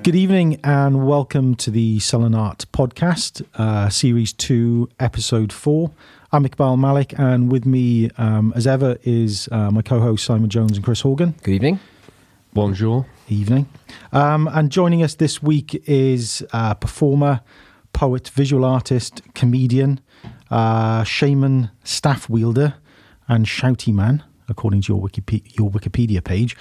Good evening and welcome to the Sullen Art Podcast, Series 2, Episode 4. I'm Iqbal Malik, and with me, as ever, is my co-hosts Simon Jones and Chris Horgan. Good evening. Bonjour. Evening. And joining us this week is performer, poet, visual artist, comedian, shaman, staff wielder, and shouty man, according to your Wikipedia page,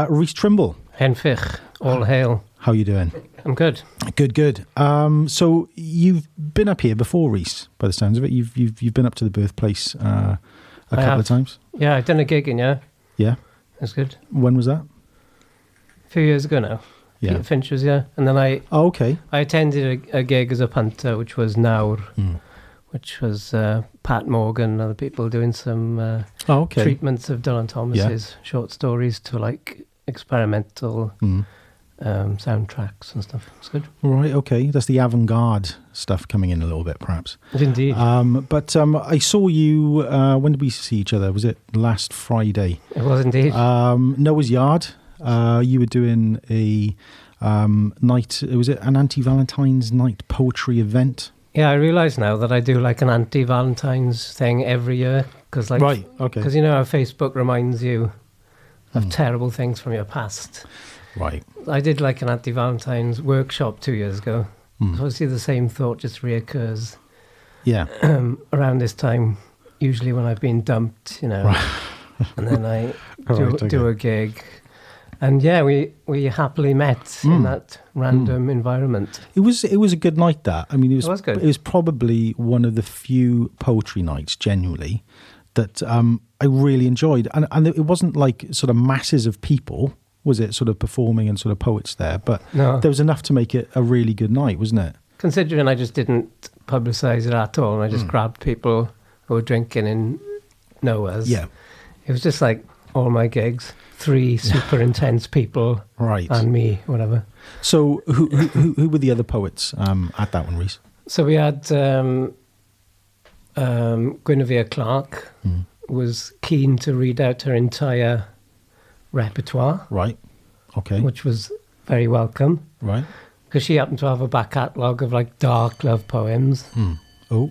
Rhys Trimble. Henfich, all hail. How are you doing? I'm good. Good. So you've been up here before, Rhys, by the sounds of it. You've been up to the Birthplace a couple of times. Yeah, I've done a gig in here. Yeah. That's good. When was that? A few years ago now. Yeah. Peter Finch's, yeah. And then I attended a gig as a punter, which was Nawr, which was Pat Morgan and other people doing some treatments of Dylan Thomas's short stories to like experimental soundtracks and stuff. It's good. Right, okay. That's the avant-garde stuff coming in a little bit, perhaps. Indeed. But I saw you, when did we see each other? Was it last Friday? It was indeed. Noah's Yard. You were doing a night, was it an anti-Valentine's night poetry event? Yeah, I realise now that I do like an anti-Valentine's thing every year. Cause like, right, okay. Because you know how Facebook reminds you of terrible things from your past. Right. I did like an anti-Valentine's workshop 2 years ago. So I see the same thought just reoccurs. Yeah. Around this time, usually when I've been dumped, you know. Right. And then I do a gig. And yeah, we happily met in that random environment. It was a good night, that. I mean, it was good. It was probably one of the few poetry nights, genuinely, that I really enjoyed. And it wasn't like sort of masses of people, was it, sort of performing and sort of poets there? But there was enough to make it a really good night, wasn't it? Considering I just didn't publicise it at all, and I just grabbed people who were drinking in Noah's. Yeah. It was just like all my gigs, 3 super intense people, right, and me, whatever. So who were the other poets at that one, Rhys? So we had Guinevere Clark was keen to read out her entire repertoire. Right. Okay. Which was very welcome. Right. Because she happened to have a back catalogue of like dark love poems. Oh,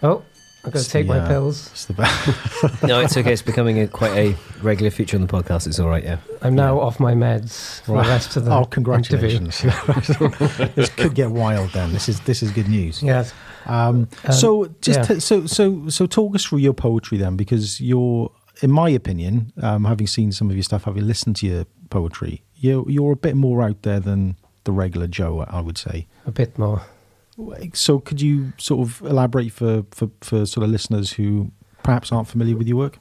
I've got to take my pills. It's the best. No, it's okay. It's becoming quite a regular feature on the podcast. It's all right, yeah. I'm now off my meds for the rest of the congratulations. This could get wild then. This is good news. Yes. So talk us through your poetry then, because you're, in my opinion, having seen some of your stuff, having listened to your poetry, you're a bit more out there than the regular Joe, I would say. A bit more. So could you sort of elaborate for sort of listeners who perhaps aren't familiar with your work?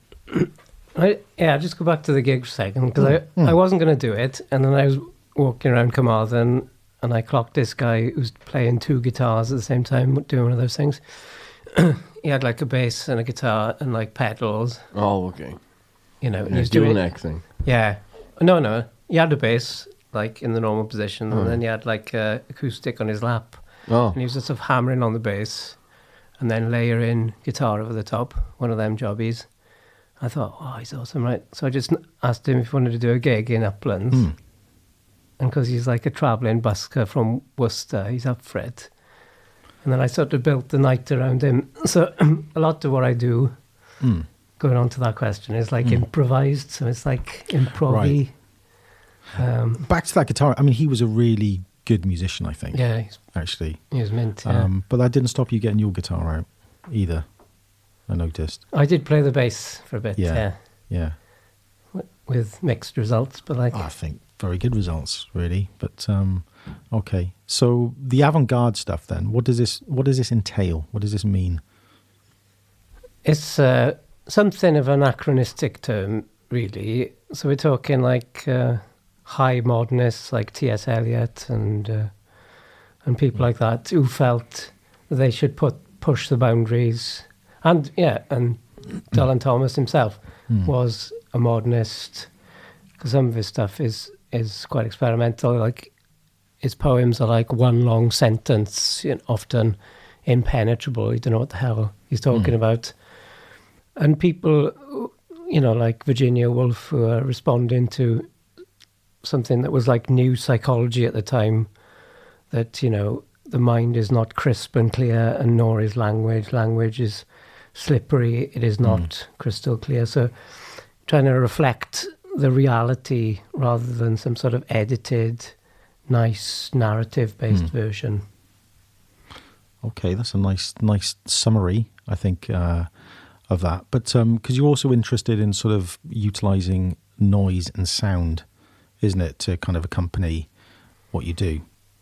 I'll just go back to the gig for a second, because I wasn't going to do it, and then I was walking around Carmarthen and I clocked this guy who's playing 2 guitars at the same time, doing one of those things. He had like a bass and a guitar and like pedals. Oh, okay. You know, he was doing neck thing. Yeah. No. He had a bass like in the normal position, and then he had like a acoustic on his lap. Oh. And he was just sort of hammering on the bass and then layering guitar over the top, one of them jobbies. I thought, oh, he's awesome, right? So I just asked him if he wanted to do a gig in Uplands. And because he's like a travelling busker from Worcester, he's up for it. And then I sort of built the night around him. So a lot of what I do, going on to that question, is like improvised. So it's like improv-y. Right. Back to that guitar. I mean, he was a really good musician, I think. Yeah. Actually. He was mint, yeah. But that didn't stop you getting your guitar out either, I noticed. I did play the bass for a bit, yeah. With mixed results, but like... I think very good results, really. But, okay. So the avant-garde stuff then, what does this entail? What does this mean? It's something of an anachronistic term, really. So we're talking like high modernists like T.S. Eliot and people like that who felt that they should push the boundaries. And Dylan Thomas himself was a modernist, because some of his stuff is quite experimental. Like his poems are like one long sentence, often impenetrable. You don't know what the hell he's talking about. And people, like Virginia Woolf, who are responding to something that was like new psychology at the time, that, you know, the mind is not crisp and clear, and nor is language. Language is slippery. It is not crystal clear. So trying to reflect the reality rather than some sort of edited, nice narrative-based version. Okay, that's a nice summary, I think, of that. But because you're also interested in sort of utilising noise and sound, isn't it, to kind of accompany what you do?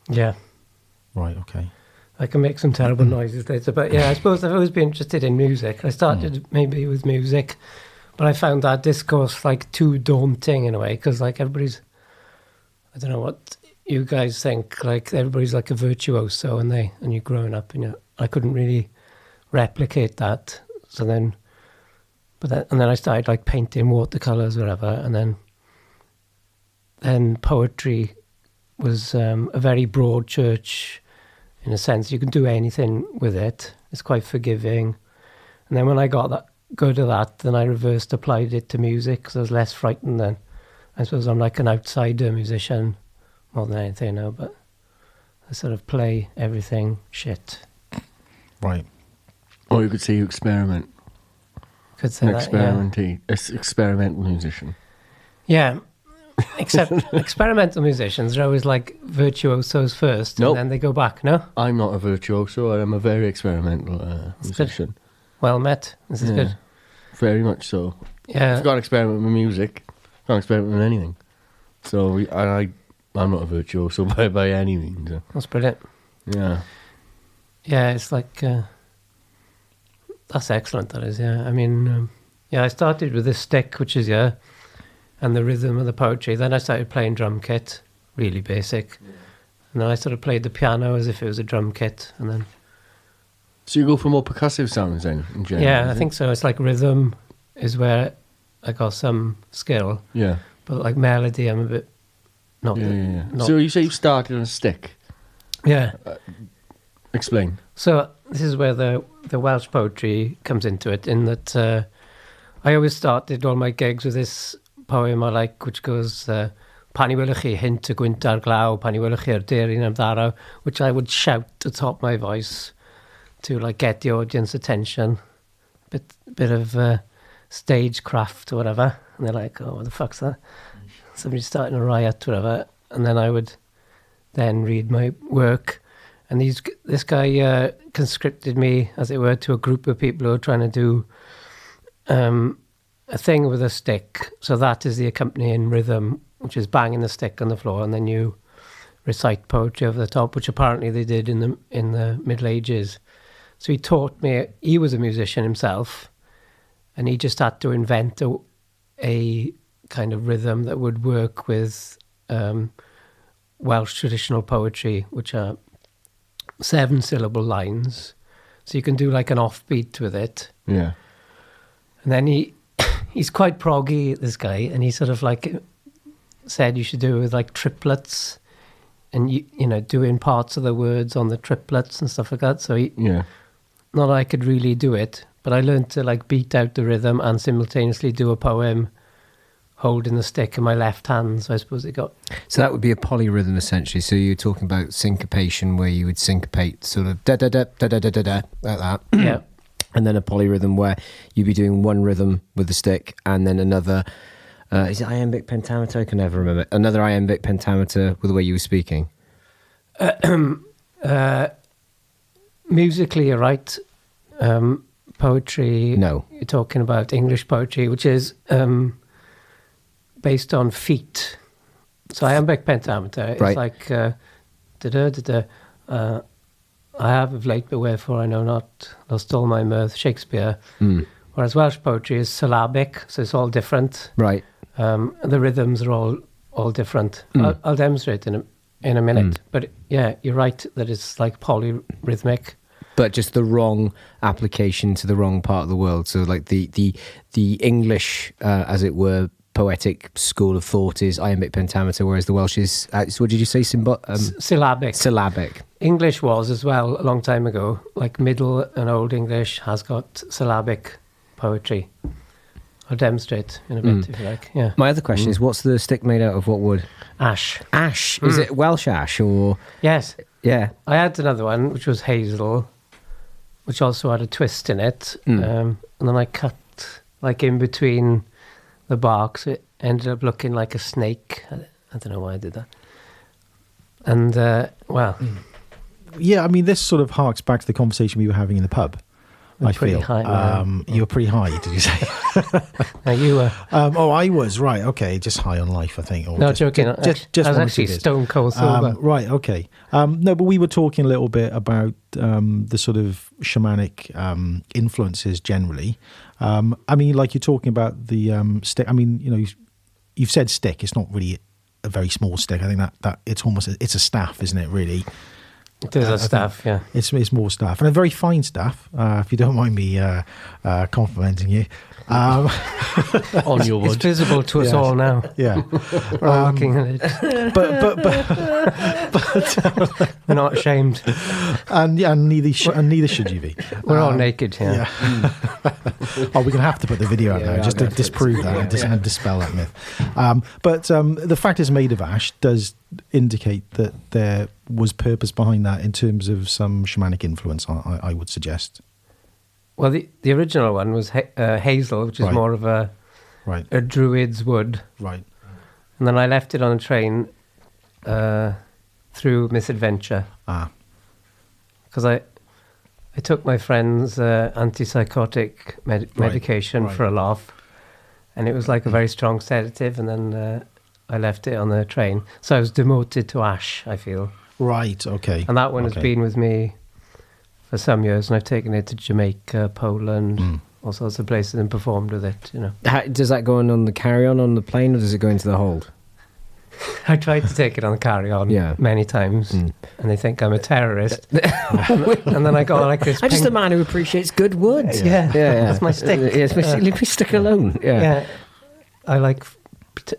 Yeah. Right, okay. I can make some terrible noises later, but yeah, I suppose I've always been interested in music. I started maybe with music, but I found that discourse like too daunting in a way, because like everybody's, I don't know what you guys think, like everybody's like a virtuoso and you're growing up, and I couldn't really replicate that. So then, and then I started like painting watercolors, whatever, and then poetry was a very broad church. In a sense, you can do anything with it. It's quite forgiving. And then when I got that good at that, then I reversed applied it to music, because I was less frightened then. I suppose I'm like an outsider musician more than anything now, but I sort of play everything shit. Right. Or you could say you experiment. Could say that, yeah. Experimental musician. Yeah. Except experimental musicians are always like virtuosos first, Nope. and then they go back, no? I'm not a virtuoso, I'm a very experimental musician. Good. Well met. This is good. Very much so. Yeah. If you can't experiment with music, you can't experiment with anything. So I'm not a virtuoso by any means. That's brilliant. Yeah. Yeah, it's like... that's excellent, that is, yeah. I mean, I started with this stick, which is, and the rhythm of the poetry. Then I started playing drum kit, really basic. Yeah. And then I sort of played the piano as if it was a drum kit. And then... So you go for more percussive sounds then, in general? Yeah, I think so. It's like rhythm is where I got some skill. Yeah. But like melody, I'm a bit... Not. So you say you started on a stick? Yeah. Explain. So this is where the Welsh poetry comes into it, in that I always started all my gigs with this poem I like, which goes, Pan I welwch chi hint y gwynt ar glaw, pan I welwch chi'r derin am ddaraw, which I would shout at the top of my voice to like get the audience attention. Bit of stagecraft or whatever. And they're like, oh, what the fuck's that? Somebody's starting a riot, whatever. And then I would then read my work. And this guy conscripted me, as it were, to a group of people who are trying to do a thing with a stick. So that is the accompanying rhythm, which is banging the stick on the floor, and then you recite poetry over the top, which apparently they did in the Middle Ages. So he taught me. He was a musician himself, and he just had to invent a kind of rhythm that would work with Welsh traditional poetry, which are 7-syllable lines. So you can do like an offbeat with it. Yeah. And then he's quite proggy, this guy, and he sort of like said you should do it with like triplets, and you know, doing parts of the words on the triplets and stuff like that. So not that I could really do it, but I learned to like beat out the rhythm and simultaneously do a poem holding the stick in my left hand. So I suppose it got... So that would be a polyrhythm essentially. So you're talking about syncopation, where you would syncopate sort of da-da-da-da-da-da-da, like that. Yeah. And then a polyrhythm where you'd be doing one rhythm with the stick and then another... is it iambic pentameter? I can never remember. Another iambic pentameter with the way you were speaking. Musically, you're right. Poetry... No. You're talking about English poetry, which is... based on feet. So iambic pentameter is like I have of late, but wherefore I know not, thou stole my mirth, Shakespeare. Whereas Welsh poetry is syllabic, so it's all different. Right. The rhythms are all different. I'll demonstrate in a minute. But yeah, you're right that it's like polyrhythmic. But just the wrong application to the wrong part of the world. So like the English, as it were, poetic school of thought is iambic pentameter, whereas the Welsh is, what did you say? Syllabic. Syllabic. English was as well, a long time ago. Like Middle and Old English has got syllabic poetry. I'll demonstrate in a bit if you like. Yeah. My other question is, what's the stick made out of? What wood? Ash. Ash. Is it Welsh ash or? Yes. Yeah. I had another one which was hazel, which also had a twist in it, and then I cut like in between the bark, so it ended up looking like a snake. I don't know why I did that. And Yeah, I mean, this sort of harks back to the conversation we were having in the pub. I pretty feel. high, you were pretty high, did you say? now you were. I was, right, okay, just high on life, I think. Or No, joking. Just I was one or actually 2 days. stone cold sober. Right, okay. No, but we were talking a little bit about the sort of shamanic influences generally. I mean, like you're talking about the stick. I mean, you know, you've said stick. It's not really a very small stick. I think that it's almost it's a staff, isn't it? Really. It is a staff, yeah. It's more staff, and a very fine staff. If you don't mind me complimenting you. On your It's wood. visible to us Yes. all now. Yeah, We're all looking at it. but We're not ashamed. and neither should you be. We're all naked here. Yeah. Oh, we're going to have to put the video out Yeah, now just to disprove that and dispel that myth. But the fact it's made of ash does indicate that there was purpose behind that in terms of some shamanic influence, I would suggest. Well, the original one was hazel, which is Right. more of a druid's wood. Right. And then I left it on a train through misadventure. Because I took my friend's antipsychotic medication for a laugh, and it was like a very strong sedative, and then I left it on the train. So I was demoted to ash, I feel. Right, okay. And that one has been with me for some years, and I've taken it to Jamaica, Poland, all sorts of places, and performed with it, you know. Does that go on the carry-on on the plane, or does it go into the hold? I tried to take it on the carry-on many times, and they think I'm a terrorist. And then I go like this. I'm just a man who appreciates good wood. Yeah. That's my stick. Leave me stick alone. Yeah. I like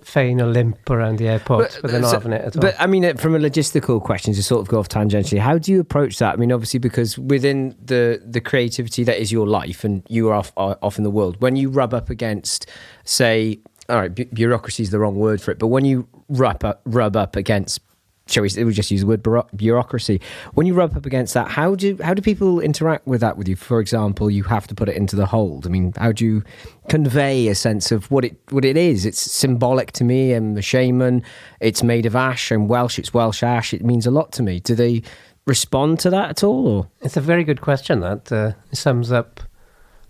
feign a limp around the airport, but they're not having it at all. But I mean, from a logistical question, to sort of go off tangentially, how do you approach that? I mean, obviously, because within the creativity that is your life, and you are off in the world, when you rub up against, say, all right, bureaucracy is the wrong word for it, but when you rub up against, shall we just use the word bureaucracy, when you rub up against that, how do people interact with that with you? For example, you have to put it into the hold. I mean, how do you convey a sense of what it is? It's symbolic to me. I'm a shaman. It's made of ash. I'm Welsh. It's Welsh ash. It means a lot to me. Do they respond to that at all? Or? It's a very good question. That sums up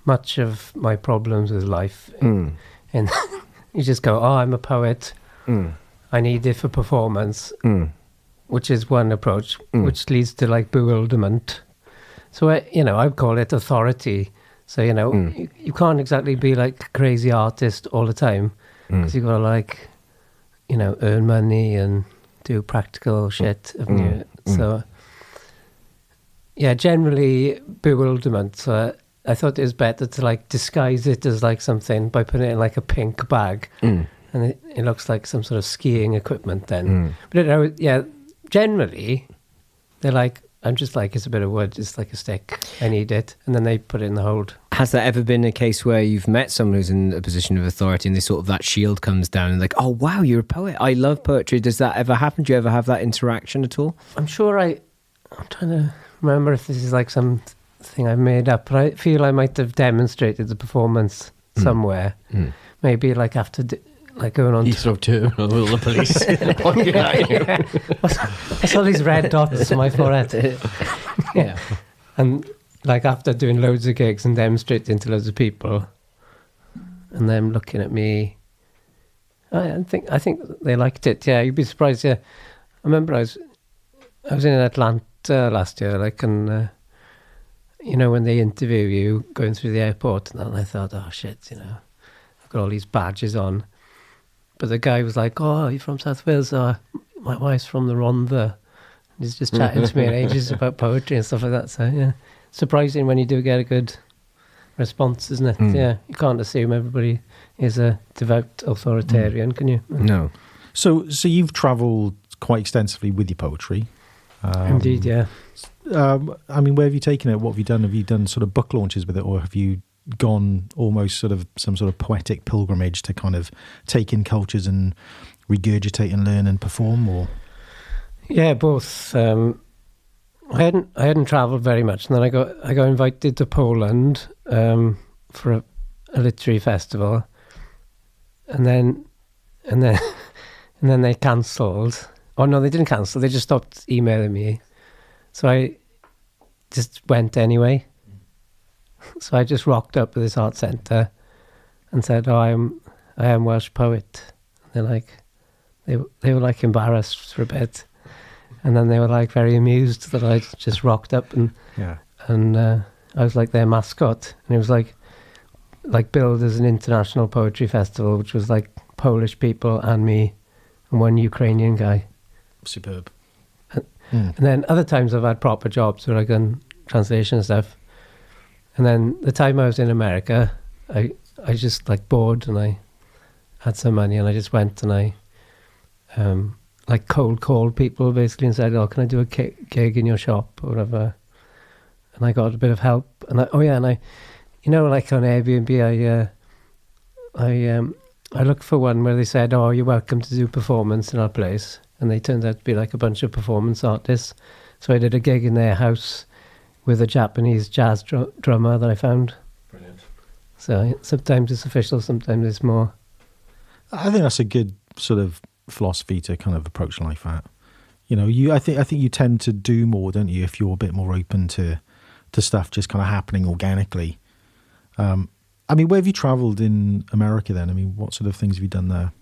much of my problems with life. And you just go, oh, I'm a poet. I need it for performance. Which is one approach, which leads to like bewilderment. So, I call it authority. So, you can't exactly be like a crazy artist all the time, because you've got to like, earn money and do practical shit. So, generally bewilderment. So I thought it was better to like disguise it as like something by putting it in like a pink bag. And it looks like some sort of skiing equipment then. But generally, they're like, I'm just like, it's a bit of wood, it's like a stick, I need it. And then they put it in the hold. Has there ever been a case where you've met someone who's in a position of authority and they sort of, that shield comes down and like, oh, wow, you're a poet. I love poetry. Does that ever happen? Do you ever have that interaction at all? I'm sure I'm trying to remember if this is like something I made up, but I feel I might have demonstrated the performance somewhere. Maybe like after... like going on Heathrow Terminal with the police. I saw these red dots on my forehead. And like after doing loads of gigs and demonstrating to loads of people, and them looking at me, I think they liked it. Yeah, you'd be surprised. Yeah, I remember I was in Atlanta last year, like, and when they interview you going through the airport, and I thought, oh shit, I've got all these badges on. But the guy was like, oh, you're from South Wales? My wife's from the Rhondda. And he's just chatting to me in ages about poetry and stuff like that. So, yeah, surprising when you do get a good response, isn't it? Yeah, you can't assume everybody is a devout authoritarian, can you? No. So you've travelled quite extensively with your poetry. Indeed, yeah. I mean, where have you taken it? What have you done? Have you done sort of book launches with it, or have you gone almost sort of some sort of poetic pilgrimage to kind of take in cultures and regurgitate and learn and perform, or? Yeah, both. I hadn't travelled very much, and then I got invited to Poland for a literary festival, and then they cancelled. Oh no, they didn't cancel. They just stopped emailing me, so I just went anyway. So I just rocked up at this art centre and said, "Oh, I am Welsh poet." And they're like, they were like embarrassed for a bit, and then they were like very amused that I just rocked up and I was like their mascot, and it was like billed as an international poetry festival, which was like Polish people and me and one Ukrainian guy. Superb. And then other times I've had proper jobs where I've done translation and stuff. And then the time I was in America, I just like bored and I had some money and I just went and I like cold called people basically and said, "Oh, can I do a gig in your shop or whatever?" And I got a bit of help. And like on Airbnb, I looked for one where they said, "Oh, you're welcome to do performance in our place." And they turned out to be like a bunch of performance artists. So I did a gig in their house with a Japanese jazz drummer that I found. Brilliant. So sometimes it's official, sometimes it's more. I think that's a good sort of philosophy to kind of approach life at. You know, I think you tend to do more, don't you, if you're a bit more open to stuff just kind of happening organically. I mean, where have you travelled in America then? I mean, what sort of things have you done there?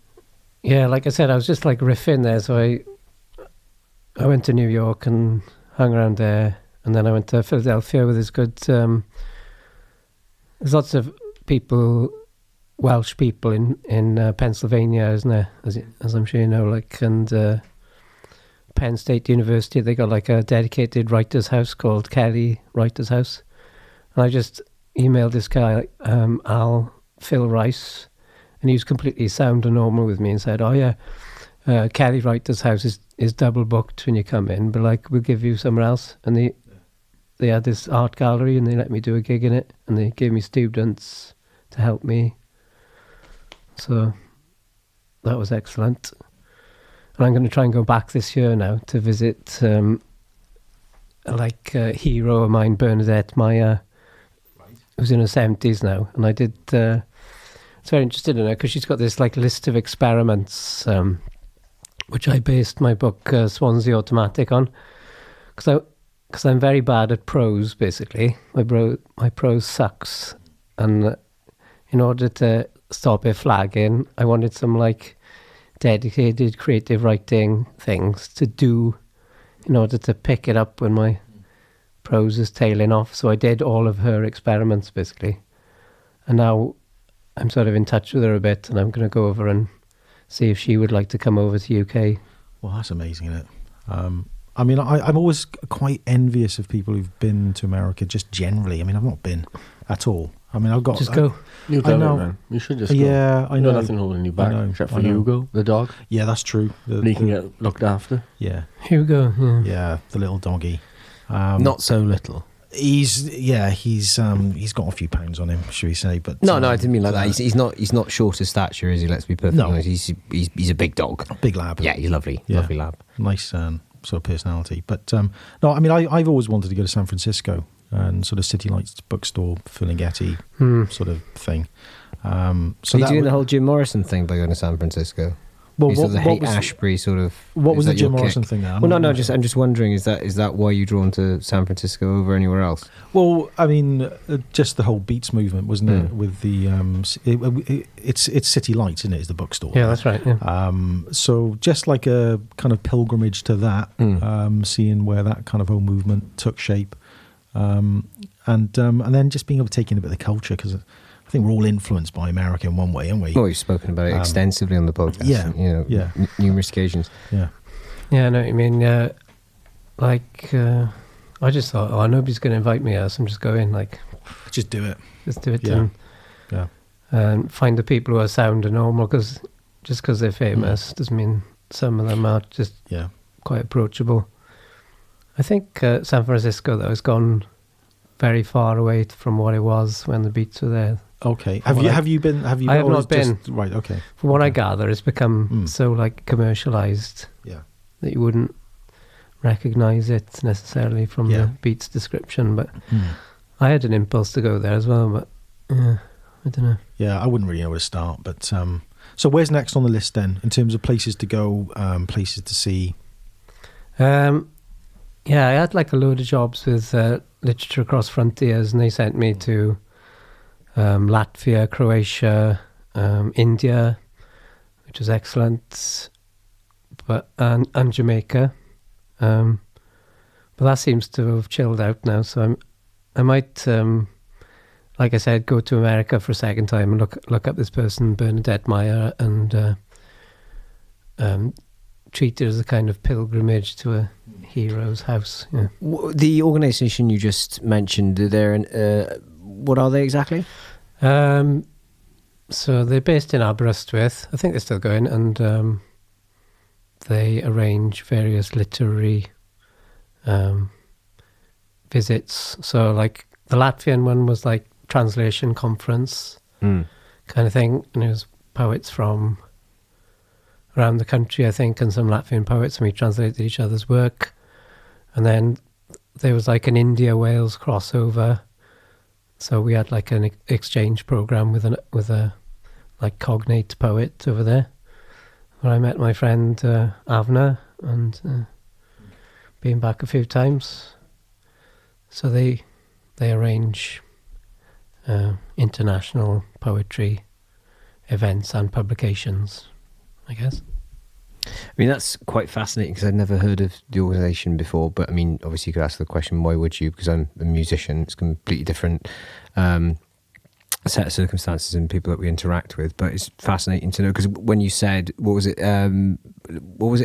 Yeah, like I said, I was just like riffing there. So I went to New York and hung around there. And then I went to Philadelphia with this good... there's lots of people, Welsh people in Pennsylvania, isn't there? As I'm sure you know, like, and Penn State University, they got like a dedicated writer's house called Kelly Writer's House. And I just emailed this guy, Phil Rice, and he was completely sound and normal with me and said, "Oh yeah, Kelly Writer's House is double booked when you come in, but like we'll give you somewhere else." And they had this art gallery and they let me do a gig in it, and they gave me students to help me. So that was excellent. And I'm going to try and go back this year now to visit a hero of mine, Bernadette Meyer, who's in her 70s now. And I did... it's very interested in her because she's got this like list of experiments, which I based my book Swansea Automatic on, because I'm very bad at prose. Basically, my prose sucks, and in order to stop it flagging, I wanted some like dedicated creative writing things to do in order to pick it up when my prose is tailing off. So I did all of her experiments basically, and now I'm sort of in touch with her a bit, and I'm going to go over and see if she would like to come over to UK. Well, that's amazing, isn't it? I mean, I'm always quite envious of people who've been to America just generally. I mean, I've not been at all. I mean, I've got... Just go. You've done it, man. You should just go. Yeah, I know. Nothing holding you back, except for Hugo, the dog. Yeah, that's true. He can get looked after. Yeah. Hugo. Yeah, the little doggy. Not so little. He's got a few pounds on him, should we say? But no, I didn't mean like that. He's not short of stature, is he? Let's be perfectly honest. He's a big dog, big lab. Yeah, he's lovely, lovely lab. Nice sort of personality. But no, I mean, I've always wanted to go to San Francisco and sort of City Lights bookstore, Ferlinghetti sort of thing. So are you doing the whole Jim Morrison thing by going to San Francisco? Well, what was Ashbury sort of? What was the Jim Morrison thing there? Well, no. I'm just wondering. Is that why you're drawn to San Francisco over anywhere else? Well, I mean, just the whole Beats movement, wasn't it? With the it's City Lights, isn't it? Is the bookstore? Yeah, that's right. Yeah. So just like a kind of pilgrimage to that, seeing where that kind of whole movement took shape, and then just being able to take in a bit of the culture, because I think we're all influenced by America in one way, aren't we? Well, we've spoken about it extensively on the podcast. Yeah, numerous occasions. Yeah, I know what you mean. I just thought, nobody's going to invite me else. I'm just going, like, just do it. Just do it. Yeah. And find the people who are sound and normal, because just because they're famous doesn't mean some of them are just quite approachable. I think San Francisco, though, has gone very far away from what it was when the Beats were there. Okay. Have you been? I have not been. Right. Okay. From what I gather, it's become so like commercialized that you wouldn't recognize it necessarily from the Beats description. But I had an impulse to go there as well, but I don't know. Yeah, I wouldn't really know where to start. But so where's next on the list then, in terms of places to go, places to see? I had like a load of jobs with Literature Across Frontiers, and they sent me to Latvia, Croatia, India, which was excellent, and Jamaica. But that seems to have chilled out now, so I might, like I said, go to America for a second time and look up this person, Bernadette Meyer, and treat it as a kind of pilgrimage to a hero's house. Yeah. The organisation you just mentioned, what are they exactly? So they're based in Aberystwyth. I think they're still going, and they arrange various literary visits. So like the Latvian one was like translation conference kind of thing, and it was poets from around the country, I think, and some Latvian poets, and we translated each other's work. And then there was like an India-Wales crossover. So we had like an exchange program with a like cognate poet over there, where I met my friend Avner, and been back a few times. So they arrange international poetry events and publications, I guess. I mean, that's quite fascinating because I'd never heard of the organisation before. But I mean, obviously, you could ask the question, why would you? Because I'm a musician. It's a completely different set of circumstances and people that we interact with. But it's fascinating to know, because when you said, what was it?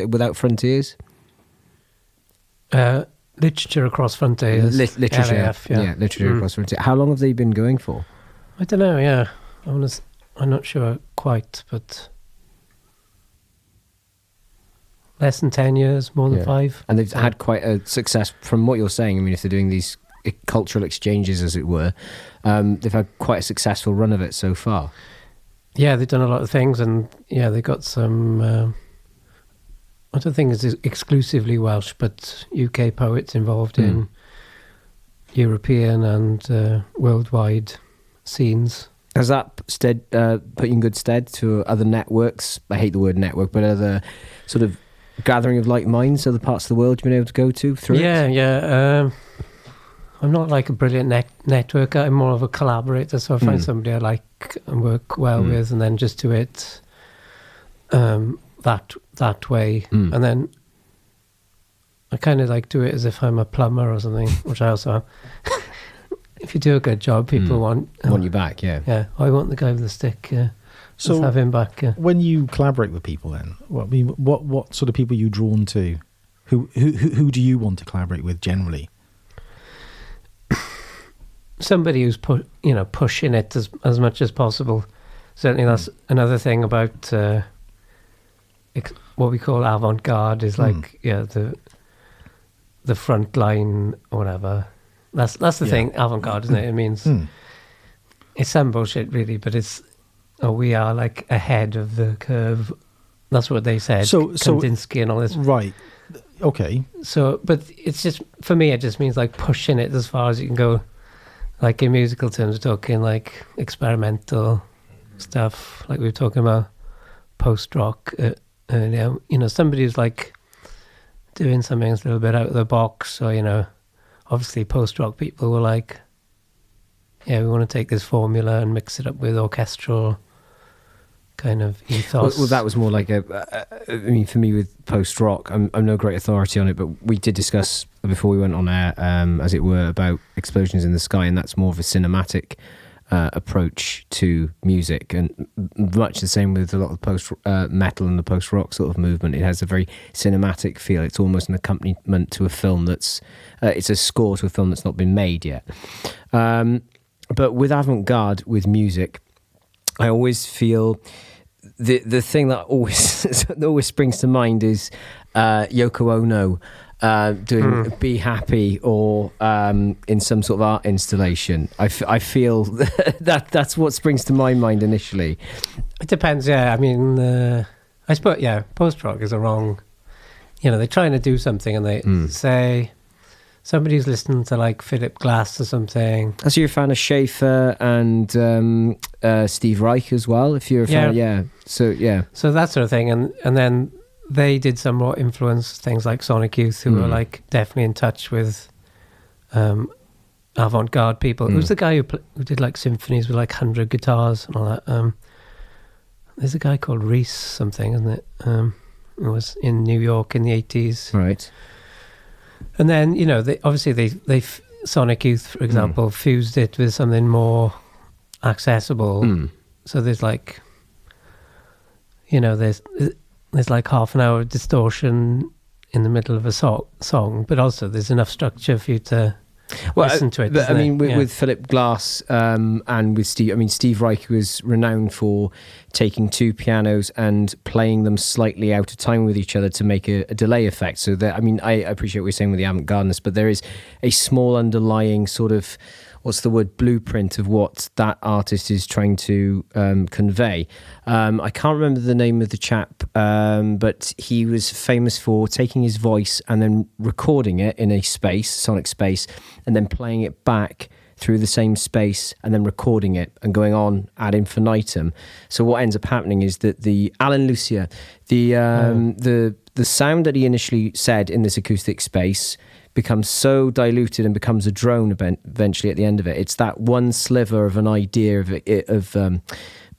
Without Frontiers? Literature Across Frontiers. Literature, LAF, Literature Across Frontiers. How long have they been going for? I don't know. Yeah, I'm not sure quite, but less than 10 years, more than 5. And they've had quite a success, from what you're saying. I mean, if they're doing these cultural exchanges, as it were, they've had quite a successful run of it so far. Yeah, they've done a lot of things, and they got some, I don't think it's exclusively Welsh, but UK poets involved in European and worldwide scenes. Has that put you in good stead to other networks? I hate the word network, but other sort of gathering of like minds, other parts of the world you've been able to go to through it? Yeah. I'm not like a brilliant networker. I'm more of a collaborator. So I find somebody I like and work well with, and then just do it that way. And then I kind of like do it as if I'm a plumber or something, which I also am. If you do a good job, people want you back. Yeah. I want the guy with the stick. Yeah. So let's have him back. Yeah. When you collaborate with people, then what sort of people are you drawn to? Who do you want to collaborate with generally? Somebody who's pushing it as much as possible. Certainly, that's another thing about what we call avant-garde. Is like the front line or whatever. That's the thing. Avant-garde, isn't it? It means it's some bullshit, really, but it's. We are like ahead of the curve. That's what they said. So Kandinsky and all this. Right. Okay. So, but it's just, for me, it just means like pushing it as far as you can go. Like in musical terms, we're talking like experimental stuff. Like we were talking about post-rock earlier. Somebody who's like doing something that's a little bit out of the box. Or, obviously post-rock people were like, we want to take this formula and mix it up with orchestral kind of ethos. Well, that was more like for me with post-rock, I'm no great authority on it, but we did discuss before we went on air, as it were, about Explosions in the Sky, and that's more of a cinematic approach to music, and much the same with a lot of post-metal and the post-rock sort of movement. It has a very cinematic feel. It's almost an accompaniment to a film it's a score to a film that's not been made yet. But with avant-garde, with music, I always feel the thing that always springs to mind is Yoko Ono doing Be Happy or in some sort of art installation. I feel that's what springs to my mind initially. It depends, yeah. I mean, I suppose, yeah, post-rock is a wrong... they're trying to do something and they say... Somebody's listening to like Philip Glass or something. So you're a fan of Schaefer and Steve Reich as well, if you're a fan. Yeah. So that sort of thing. And then they did some more influenced things like Sonic Youth, who were like definitely in touch with avant-garde people. Who's the guy who did like symphonies with like 100 guitars and all that? There's a guy called Rhys something, isn't it? Who was in New York in the 80s. Right. And then, they Sonic Youth, for example, fused it with something more accessible. So there's like, there's like half an hour of distortion in the middle of a song, but also there's enough structure for you to listen to it. But, with Philip Glass and with Steve, Steve Reich was renowned for taking two pianos and playing them slightly out of time with each other to make a delay effect. So that, I appreciate what you're saying with the avant-gardeness, but there is a small underlying sort of, what's the word, blueprint of what that artist is trying to convey. I can't remember the name of the chap, but he was famous for taking his voice and then recording it in a space, sonic space, and then playing it back through the same space and then recording it and going on ad infinitum. So what ends up happening is that the Alan Lucia, the sound that he initially said in this acoustic space becomes so diluted and becomes a drone eventually at the end of it. It's that one sliver of an idea of I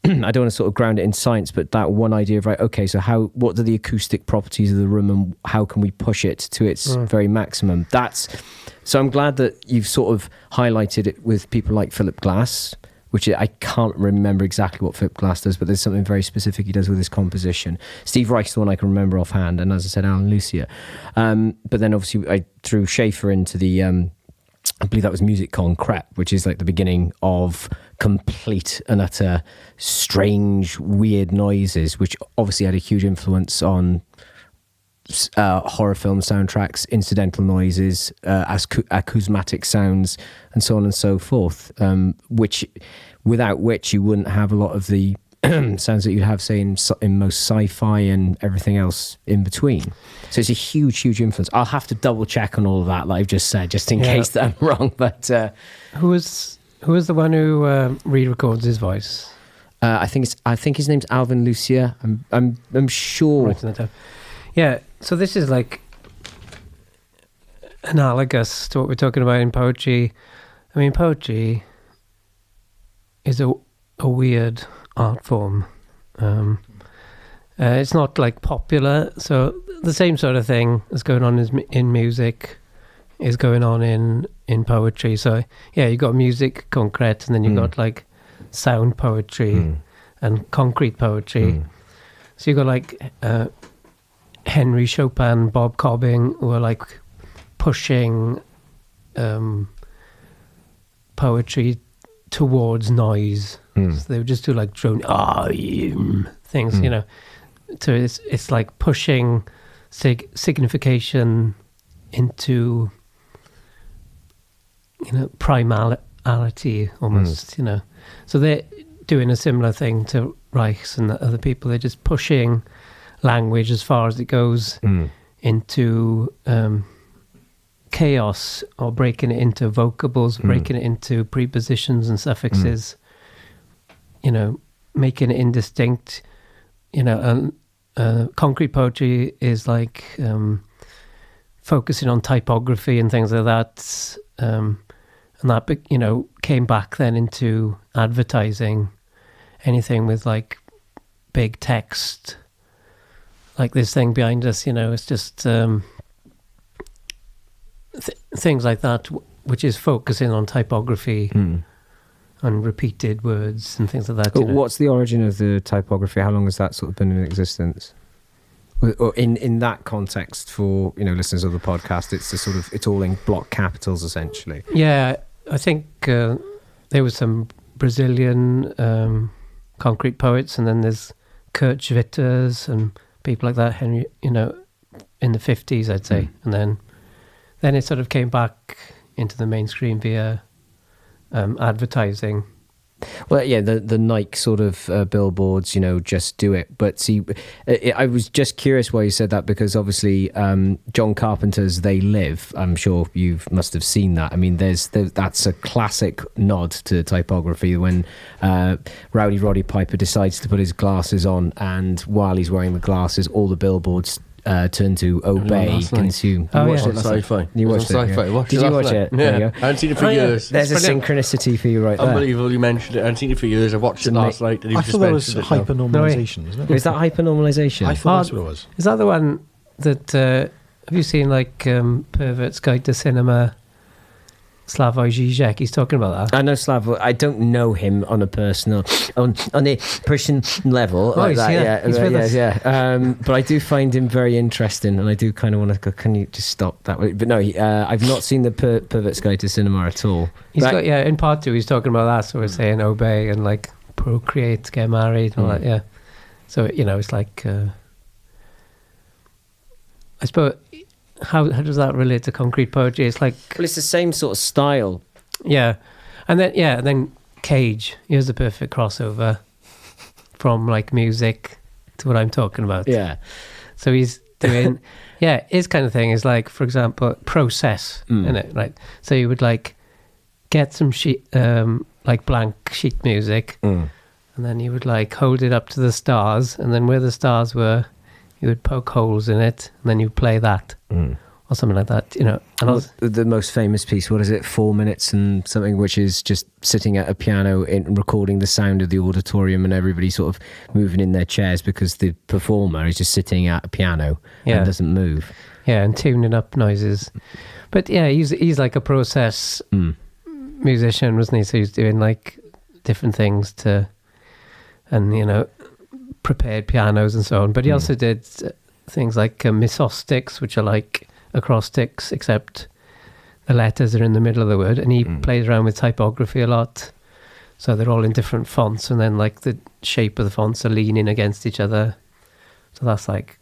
don't want to sort of ground it in science, but that one idea of, right, okay, so what are the acoustic properties of the room and how can we push it to its very maximum? So I'm glad that you've sort of highlighted it with people like Philip Glass, which I can't remember exactly what Philip Glass does, but there's something very specific he does with his composition. Steve Reich's the one I can remember offhand, and as I said, Alan Lucia. But then obviously I threw Schaefer into the, I believe that was Music Concrete, which is like the beginning of complete and utter strange, weird noises, which obviously had a huge influence on horror film soundtracks, incidental noises, acousmatic sounds, and so on and so forth, without which you wouldn't have a lot of the sounds that you have, say, in most sci-fi and everything else in between. So it's a huge, huge influence. I'll have to double check on all of that, like I've just said, just in case that I'm wrong. But who is the one who re-records his voice? I think his name's Alvin Lucia. I'm sure. Yeah, so this is like analogous to what we're talking about in poetry. I mean, poetry is a weird art form. It's not like popular, so the same sort of thing that's going on in music is going on in poetry. So yeah, you got music concrete, and then you got like sound poetry and concrete poetry. So you got like Henry Chopin, Bob Cobbing, who are like pushing poetry towards noise. So they would just do like drone things, So it's like pushing signification into primality almost, So they're doing a similar thing to Reichs and other people. They're just pushing language as far as it goes into chaos, or breaking it into vocables, breaking it into prepositions and suffixes, making it indistinct, and concrete poetry is like focusing on typography and things like that, and that came back then into advertising. Anything with like big text, like this thing behind us, it's just things like that, which is focusing on typography and repeated words and things like that. But what's the origin of the typography? How long has that sort of been in existence? Or in that context, for listeners of the podcast, it's all in block capitals essentially. Yeah, I think there was some Brazilian concrete poets, and then there's Kurt Schwitters and people like that, Henry, in the 50s, I'd say, and then then it sort of came back into the mainstream via advertising. Well, yeah, the Nike sort of billboards, just do it. But see, I was just curious why you said that, because obviously John Carpenter's They Live, I'm sure you must have seen that. I mean, that's a classic nod to typography when Rowdy Roddy Piper decides to put his glasses on, and while he's wearing the glasses, all the billboards turn to obey, consume. Oh, You watched yeah. it last Sci-fi. night? You watched it? Sci-fi. Yeah. Watched Did it you last watch night. it? There you Yeah. go. I hadn't seen it for years. There's a synchronicity for you right there. Unbelievable you mentioned it. I hadn't seen it for years. I watched it last night. And I you've just thought that was mentioned it now. hyper-normalization, wasn't it? Is that hypernormalization? I thought that's what it was. Is that the one that have you seen, like Pervert's Guide to Cinema? Slavoj Žižek, he's talking about that. I know Slavoj. I don't know him on a personal, on a person level like he's that. here. Yeah, He's with us. yeah. But I do find him very interesting, and I do kind of want to go. Can you just stop that? But no, I've not seen the Pervert's Guide to Cinema at all. He's But- got, in part 2 he's talking about that, so we're saying obey and like procreate, get married and all that, yeah. So it's like I suppose how does that relate to concrete poetry? It's like, well, it's the same sort of style. yeah. And then Cage, here's the perfect crossover from like music to what I'm talking about. Yeah. So he's doing, his kind of thing is like, for example, process, innit? Right. So you would like get some sheet, like blank sheet music, and then you would like hold it up to the stars, and then where the stars were, you would poke holes in it, and then you play that, or something like that, And The most famous piece, what is it, 4 minutes and something, which is just sitting at a piano and recording the sound of the auditorium and everybody sort of moving in their chairs because the performer is just sitting at a piano and doesn't move. Yeah, and tuning up noises. But he's like a process musician, wasn't he? So he's doing like different things and prepared pianos and so on. But he also did things like misostics, which are like acrostics, except the letters are in the middle of the word. And he plays around with typography a lot. So they're all in different fonts, and then like the shape of the fonts are leaning against each other. So that's like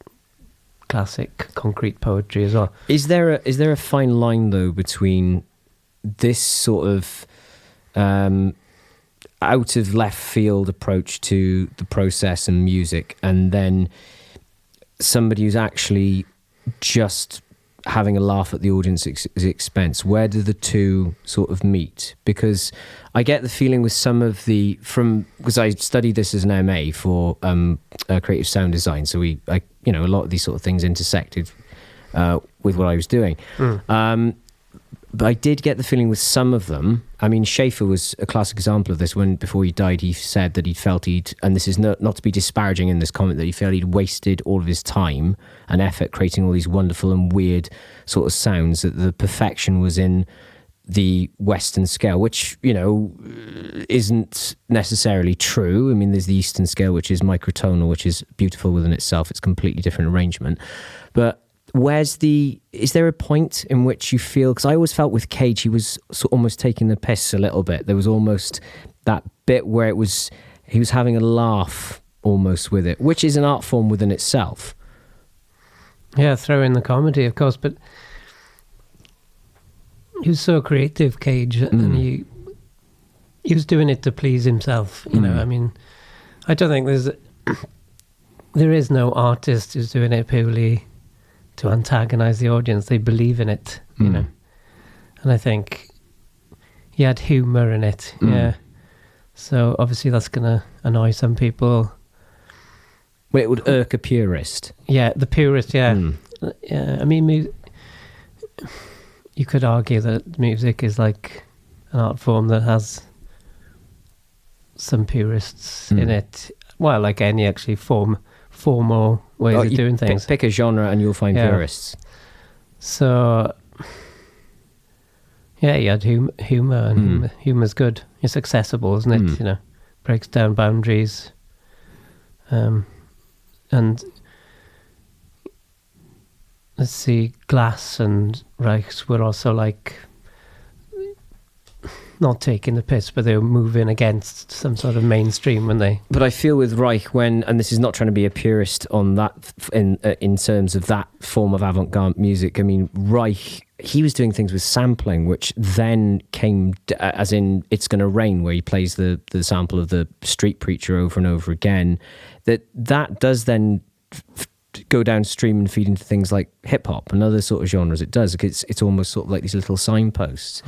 classic concrete poetry as well. Is there a fine line though between this sort of out of left field approach to the process and music, and then somebody who's actually just having a laugh at the audience's expense? Where do the two sort of meet? Because I get the feeling with some of because I studied this as an MA for creative sound design, so a lot of these sort of things intersected with what I was doing. But I did get the feeling with some of them. I mean, Schaefer was a classic example of this. When before he died, he said that he felt and this is not to be disparaging in this comment, that he felt he'd wasted all of his time and effort creating all these wonderful and weird sort of sounds, that the perfection was in the Western scale, which, isn't necessarily true. I mean, there's the Eastern scale, which is microtonal, which is beautiful within itself. It's a completely different arrangement. But is there a point in which you feel, because I always felt with Cage, he was almost taking the piss a little bit. There was almost that bit where he was having a laugh almost with it, which is an art form within itself. Yeah, throw in the comedy, of course, but he was so creative, Cage, and he was doing it to please himself, I mean, I don't think there is no artist who's doing it purely to antagonize the audience. They believe in it, and I think he had humor in it. Yeah, so obviously that's gonna annoy some people. Well, it would irk a purist. Yeah, the purist. Yeah, I mean, you could argue that music is like an art form that has some purists in it. Well, like any actually formal ways of doing things. Pick a genre and you'll find purists. So, yeah, he had humour, and humour's good. It's accessible, isn't it? Breaks down boundaries. And let's see, Glass and Rhys were also like not taking the piss, but they were moving against some sort of mainstream when they. But I feel with Reich, and this is not trying to be a purist on that in terms of that form of avant-garde music. I mean, Reich he was doing things with sampling, which then came as in It's Gonna Rain, where he plays the sample of the street preacher over and over again. That does then go downstream and feed into things like hip hop and other sort of genres. It does. It's almost sort of like these little signposts.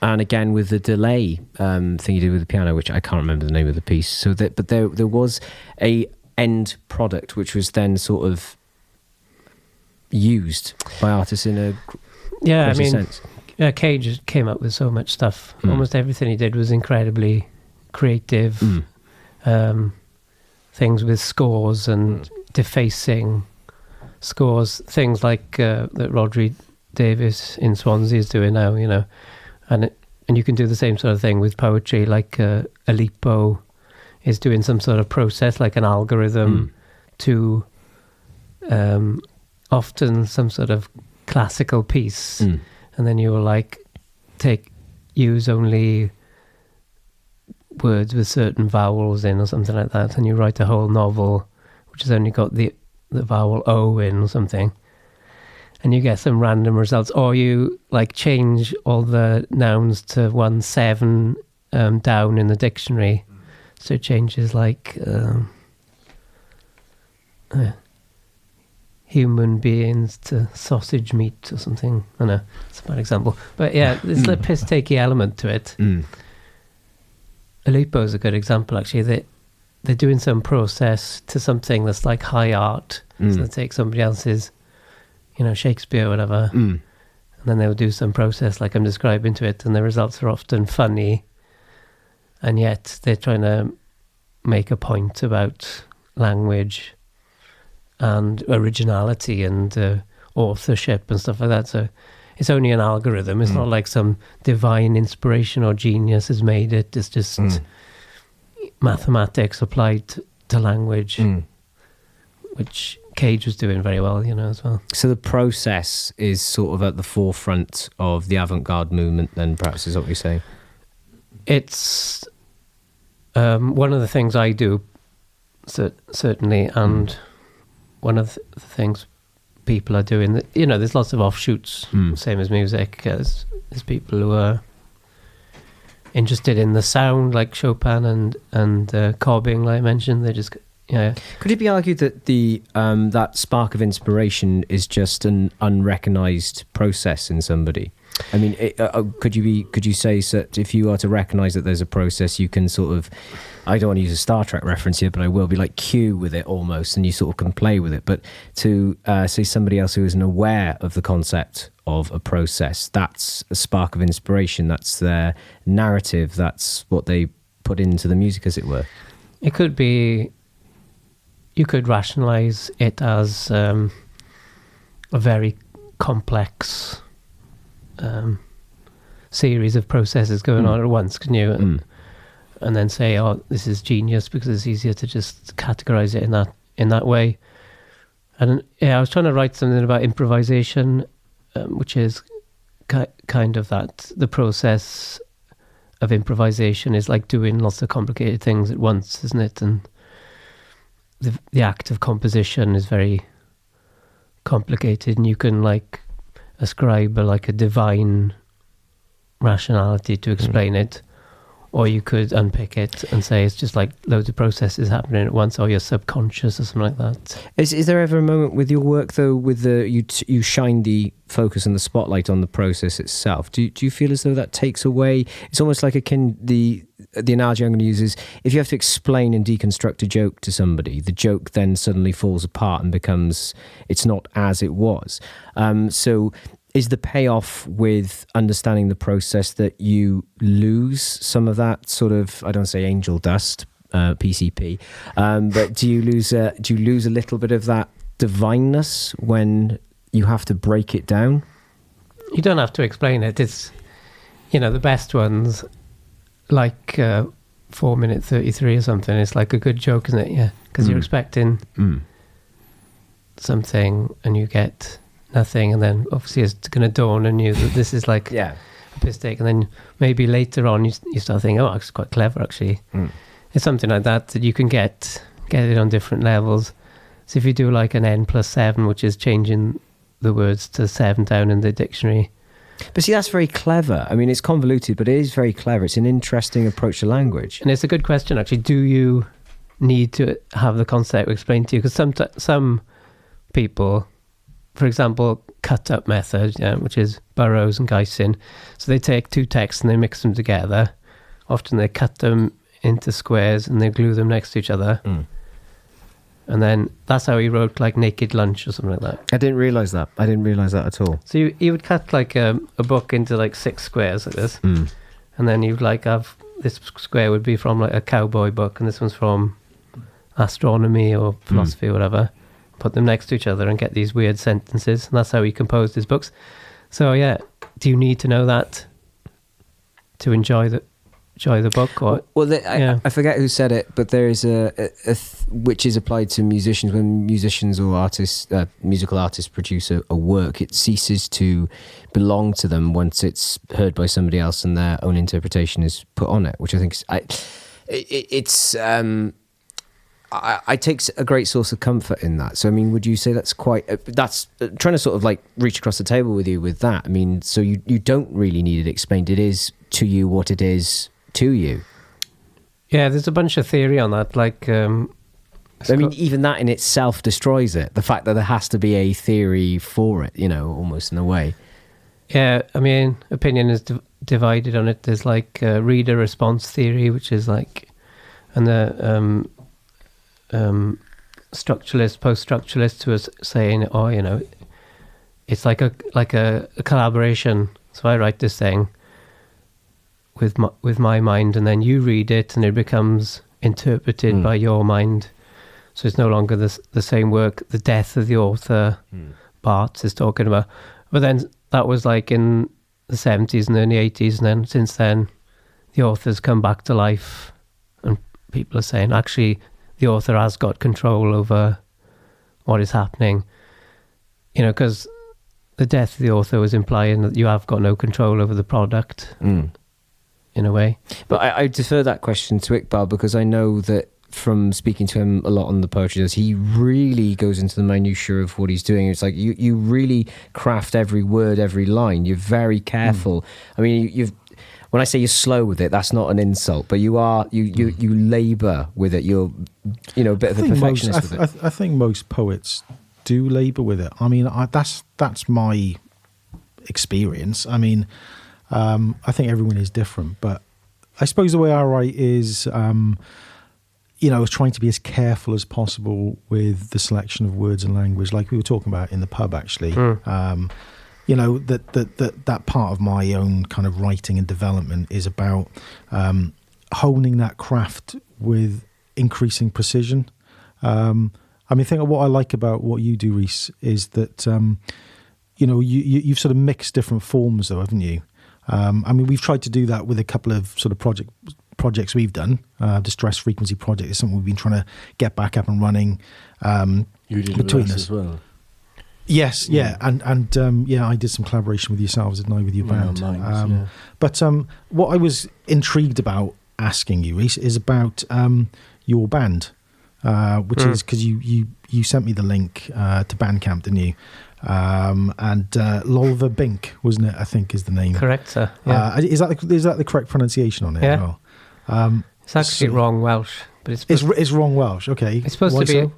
And again with the delay thing you did with the piano, which I can't remember the name of the piece. So but there was a end product which was then sort of used by artists in a sense. Yeah, Cage came up with so much stuff. Almost everything he did was incredibly creative. Things with scores and defacing scores, things like that Rodri Davis in Swansea is doing now, and you can do the same sort of thing with poetry, like Aleppo is doing some sort of process, like an algorithm to often some sort of classical piece, and then you will like use only words with certain vowels in or something like that, and you write a whole novel which has only got the vowel O in or something, and you get some random results. Or you like change all the nouns to 1-7 down in the dictionary, so it changes like human beings to sausage meat or something. I know it's a bad example, but yeah, there's a piss-takey element to it. Aleppo is a good example, actually. They're doing some process to something that's like high art. So they take somebody else's, Shakespeare or whatever, and then they'll do some process like I'm describing to it, and the results are often funny, and yet they're trying to make a point about language and originality and authorship and stuff like that. So it's only an algorithm. It's not like some divine inspiration or genius has made it. It's just mathematics applied to language, which Cage was doing very well, as well. So the process is sort of at the forefront of the avant-garde movement then, perhaps, is what you're saying? It's one of the things I do, certainly, and one of the things people are doing, there's lots of offshoots, same as music. There's people who are interested in the sound, like Chopin and Cobbing, like I mentioned. They just, Could it be argued that the that spark of inspiration is just an unrecognised process in somebody? I mean, could you say that if you are to recognise that there's a process, you can sort of, I don't want to use a Star Trek reference here, but I will be like Q with it almost, and you sort of can play with it. But to say somebody else who isn't aware of the concept of a process, that's a spark of inspiration. That's their narrative. That's what they put into the music, as it were. It could be. You could rationalise it as a very complex series of processes going on at once, can you? And then say, "Oh, this is genius," because it's easier to just categorize it in that way. And I was trying to write something about improvisation, which is kind of that. The process of improvisation is like doing lots of complicated things at once, isn't it? And the act of composition is very complicated, and you can like ascribe a divine rationality to explain it, or you could unpick it and say it's just like loads of processes happening at once, or your subconscious or something like that. Is there ever a moment with your work though, with you shine the focus and the spotlight on the process itself? Do you feel as though that takes away? It's almost like the analogy I'm going to use is, if you have to explain and deconstruct a joke to somebody, the joke then suddenly falls apart and becomes, it's not as it was. So is the payoff with understanding the process that you lose some of that sort of, I don't say angel dust, PCP, but do you lose a little bit of that divineness when you have to break it down? You don't have to explain it. It's, the best ones, like 4 minute 33 or something, it's like a good joke, isn't it? Yeah, because you're expecting something and you get nothing, and then obviously it's going to dawn on you that this is like a piss take, and then maybe later on you start thinking, oh, it's quite clever actually. It's something like that you can get it on different levels. So if you do like an n+7, which is changing the words to 7 down in the dictionary. But see, that's very clever. I mean, it's convoluted, but it is very clever. It's an interesting approach to language. And it's a good question, actually. Do you need to have the concept explained to you? Because some people, for example, cut-up method, which is Burroughs and Guyson. So they take 2 texts and they mix them together. Often they cut them into squares and they glue them next to each other. And then that's how he wrote like Naked Lunch or something like that. I didn't realise that. I didn't realise that at all. So you would cut like a book into like 6 squares like this. And then you'd like have, this square would be from like a cowboy book and this one's from astronomy or philosophy or whatever. Put them next to each other and get these weird sentences. And that's how he composed his books. So yeah, do you need to know that to enjoy the book? Or I forget who said it, but there is which is applied to musicians. When musicians or artists, musical artists produce a work, it ceases to belong to them once it's heard by somebody else and their own interpretation is put on it, which I think I take a great source of comfort in that. So, I mean, would you say that's that's trying to sort of like reach across the table with you with that? I mean, so you don't really need it explained. It is to you what it is to you. Yeah, there's a bunch of theory on that. Like, I mean, even that in itself destroys it. The fact that there has to be a theory for it, almost in a way. Yeah, I mean, opinion is divided on it. There's like reader response theory, which is like, and the structuralist, post-structuralists who are saying, it's like a collaboration. So I write this thing with my mind, and then you read it, and it becomes interpreted by your mind. So it's no longer the same work. The death of the author, Barthes is talking about. But then that was like in the 70s and early 80s, and then since then, the author's come back to life, and people are saying, actually, the author has got control over what is happening. Because the death of the author was implying that you have got no control over the product, in a way. But I defer that question to Iqbal, because I know that from speaking to him a lot on the poetry does, he really goes into the minutiae of what he's doing. It's like you really craft every word, every line. You're very careful. I mean, when I say you're slow with it, that's not an insult, but you labour with it. You're, a bit of a perfectionist with it. I think most poets do labour with it. I mean, that's my experience. I mean, I think everyone is different, but I suppose the way I write is, trying to be as careful as possible with the selection of words and language, like we were talking about in the pub, actually. That part of my own kind of writing and development is about honing that craft with increasing precision. I mean, I think what I like about what you do, Rhys, is that you've sort of mixed different forms, though, haven't you? I mean, we've tried to do that with a couple of sort of projects we've done. Distress Frequency Project is something we've been trying to get back up and running. You did between us as well. Yes, yeah, and I did some collaboration with yourselves, didn't I, with your band? But what I was intrigued about asking you, Rhys, is about your band, which is because you sent me the link to Bandcamp, didn't you? And Lolva Bink, wasn't it? I think is the name. Correct, sir. Yeah. Is that the correct pronunciation on it as well? It's actually wrong Welsh, but it's wrong Welsh. Okay, it's supposed to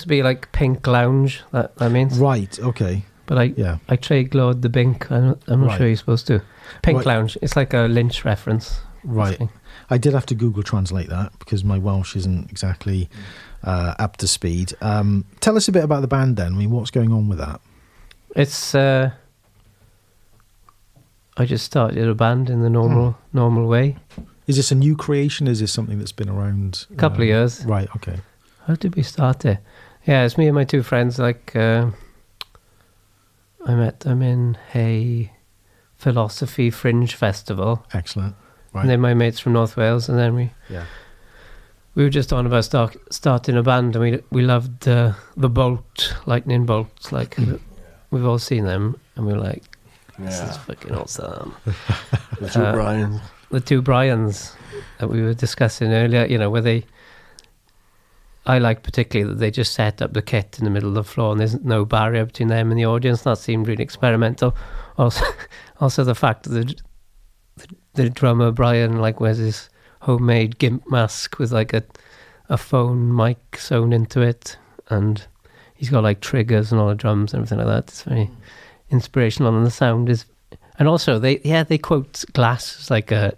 be like Pink Lounge. That means right. Okay, but I trade-glowed the Bink. I'm not sure you're supposed to. Pink Lounge. It's like a Lynch reference. Right. Basically. I did have to Google translate that because my Welsh isn't exactly up to speed. Tell us a bit about the band then. I mean, what's going on with that? It's I just started a band in the normal way. Is this a new creation? Is this something that's been around a couple of years? Right. Okay. How did we start it? Yeah, it's me and my 2 friends. Like I met them in a philosophy fringe festival. Excellent. Right. And then my mates from North Wales, and then we were just on about starting a band, and we loved the lightning bolts. Like we've all seen them, and we were like, this is fucking awesome. The two Brians that we were discussing earlier, where I like particularly that they just set up the kit in the middle of the floor and there's no barrier between them and the audience. That seemed really experimental. Also the fact that the drummer Brian like wears this homemade gimp mask with like a phone mic sewn into it, and he's got like triggers and all the drums and everything like that. It's very inspirational, and the sound is. And also they quote Glass as like a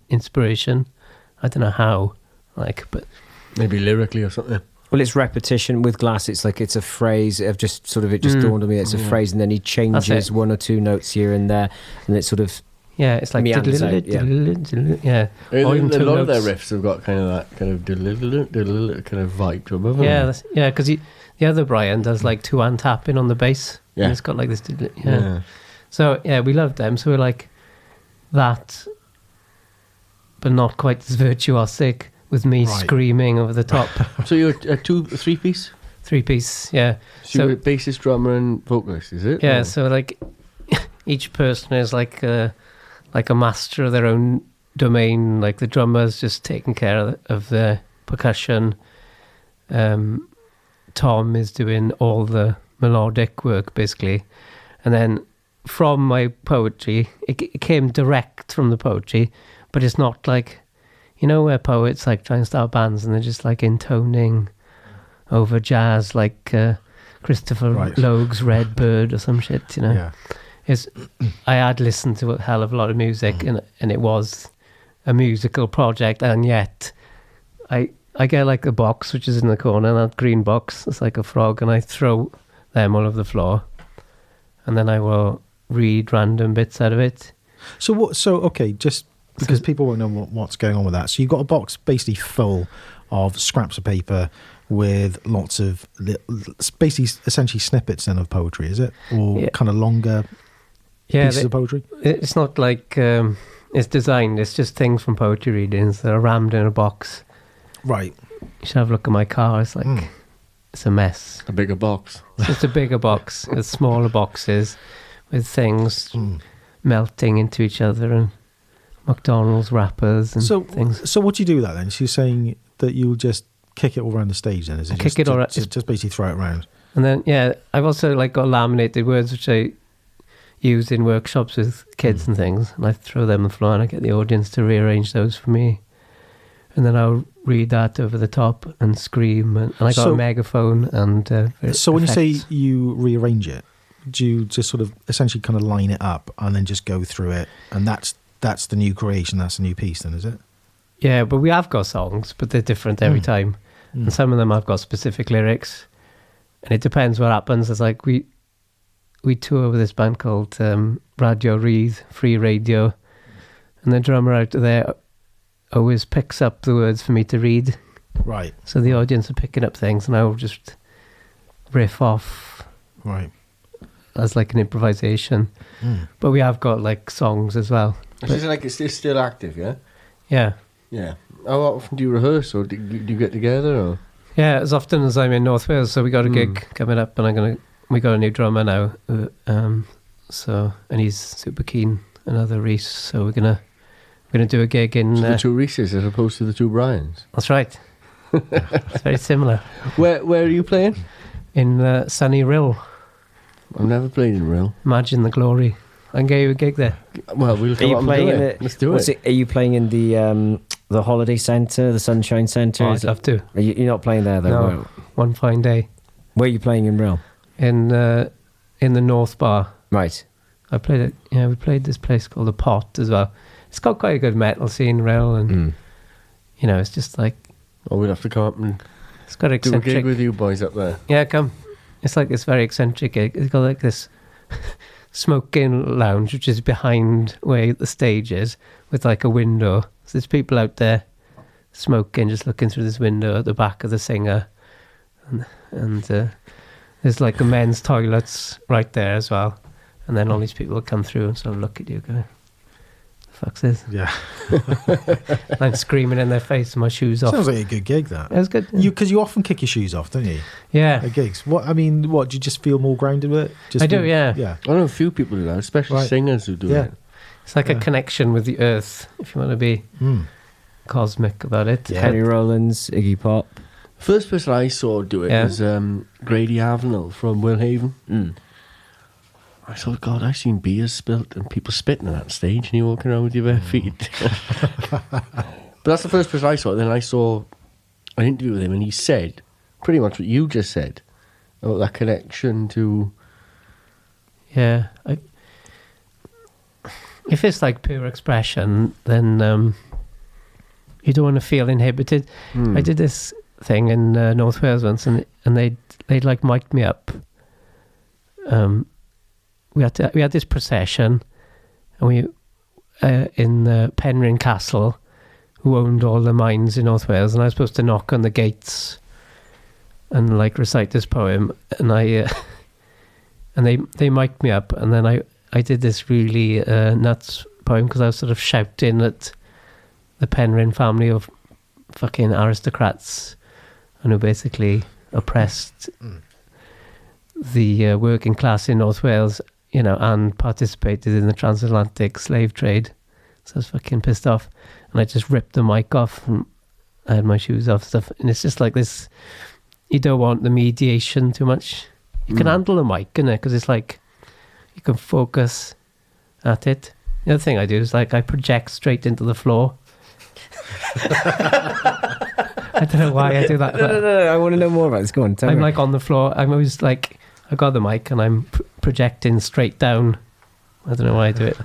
inspiration. I don't know how, like, but maybe lyrically or something. Well, it's repetition with Glass. It's like it's a phrase. It just dawned on me. It's a phrase, and then he changes one or two notes here and there, and it's sort of it's like yeah. A lot of their riffs have got kind of that kind of kind of vibe to them. Yeah, because the other Brian does like two-hand tapping on the bass. Yeah, and it's got like this. So yeah, we loved them. So we're like that, but not quite as virtuosic. With me screaming over the top. So you're a three-piece? Three-piece, yeah. So you're a bassist, drummer and vocalist, is it? Yeah, so like each person is like a master of their own domain. Like the drummer's just taking care of the percussion. Tom is doing all the melodic work, basically. And then from my poetry, it came direct from the poetry, but it's not like... You know where poets like try and start bands and they're just like intoning over jazz like Christopher Logue's Red Bird or some shit, you know? Yeah. I had listened to a hell of a lot of music and it was a musical project, and yet I get like a box which is in the corner, that green box, it's like a frog, and I throw them all over the floor and then I will read random bits out of it. Just... Because people won't know what's going on with that. So you've got a box basically full of scraps of paper with lots of, basically essentially snippets then of poetry, is it? Or kind of longer pieces of poetry? It's not like it's designed, it's just things from poetry readings that are rammed in a box. Right. You should have a look at my car, it's like, it's a mess. A bigger box. It's just a bigger box, with smaller boxes with things melting into each other and McDonald's wrappers and things. So what do you do with that then? So you're saying that you'll just kick it all around the stage then? Is it just basically throw it around? And then, I've also like got laminated words which I use in workshops with kids and things, and I throw them on the floor and I get the audience to rearrange those for me. And then I'll read that over the top and scream, and I got a megaphone and so when effects. You say you rearrange it, do you just sort of essentially kind of line it up and then just go through it, and that's the new creation, that's the new piece then, is it? Yeah, but we have got songs, but they're different every time. And some of them have got specific lyrics. And it depends what happens. It's like we tour with this band called Radio Reed, Free Radio. And the drummer out there always picks up the words for me to read. Right. So the audience are picking up things and I'll just riff off. Right. As like an improvisation. But we have got like songs as well. It's still active, yeah? Yeah. Yeah. How often do you rehearse, or do you get together, or? Yeah, as often as I'm in North Wales. So we got a gig coming up, and we got a new drummer now. And he's super keen. Another Rhys. So we're gonna do a gig in. So the two Rhyses as opposed to the two Brians. That's right. It's very similar. Where are you playing? In sunny Rill. I've never played in Rill. Imagine the glory. I can get you a gig there. Well, we'll come up and do it. Let's do it. Are you playing in the Holiday Centre, the Sunshine Centre? Oh, I'd love to. You're not playing there though? No, one fine day. Where are you playing in Rill? In the North Bar. Right. I played it. Yeah, we played this place called The Pot as well. It's got quite a good metal scene, Rill, and it's just like. Oh, we'll have to come up and it's got eccentric. Do a gig with you boys up there. Yeah, come. It's like this very eccentric gig. It's got like this smoking lounge, which is behind where the stage is, with like a window. So there's people out there smoking, just looking through this window at the back of the singer, and there's like a men's toilets right there as well. And then all these people will come through and sort of look at you, going, "The fuck's this?" Yeah. And I'm screaming in their face with my shoes off. Sounds like a good gig, that. It was good. Because you often kick your shoes off, don't you? Yeah. At gigs. What do you just feel more grounded with it? I do, yeah. Yeah. I know a few people do that, especially singers who do it. It's like a connection with the earth, if you want to be cosmic about it. Yeah. Kenny Rollins, Iggy Pop. First person I saw do it was Grady Avenel from Wellhaven. I thought, God, I've seen beers spilt and people spitting on that stage and you're walking around with your bare feet. But that's the first person I saw. Then I saw an interview with him and he said pretty much what you just said about that connection to... Yeah. If it's like pure expression, then you don't want to feel inhibited. I did this thing in North Wales once and they'd like mic'd me up. We had this procession, and we in Penrhyn Castle, who owned all the mines in North Wales, and I was supposed to knock on the gates and like recite this poem, and and they mic'd me up, and then I did this really nuts poem because I was sort of shouting at the Penrhyn family of fucking aristocrats and who basically oppressed the working class in North Wales, you know, and participated in the transatlantic slave trade. So I was fucking pissed off, and I just ripped the mic off and I had my shoes off, stuff. And it's just like this, you don't want the mediation too much. You can handle a mic, innit? Because it's like you can focus at it. The other thing I do is like I project straight into the floor. I don't know why I do that. No, I want to know more about this. Go on, tell me. I'm like on the floor. I'm always like, I got the mic and I'm projecting straight down. I don't know why I do it.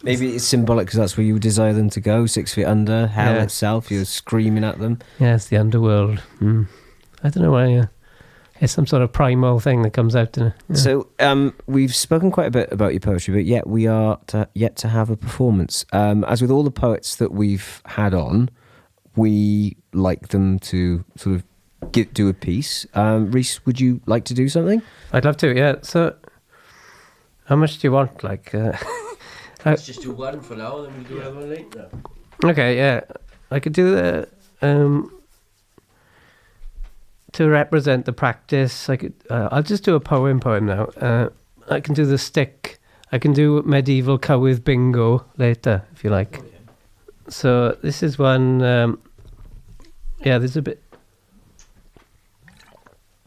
Maybe it's symbolic because that's where you desire them to go, 6 feet under, hell itself, you're screaming at them. Yeah, it's the underworld. I don't know why. It's some sort of primal thing that comes out in it. Yeah. So we've spoken quite a bit about your poetry, but yet we are yet to have a performance. As with all the poets that we've had on, we like them to sort of do a piece. Rhys, would you like to do something? I'd love to, yeah. So how much do you want? Like, Let's just do one for now, and then we'll do another one later. Okay, yeah. I could do the... to represent the practice, I could, I'll just do a poem now. I can do the stick. I can do medieval cywydd bingo later, if you like. So this is one... there's a bit...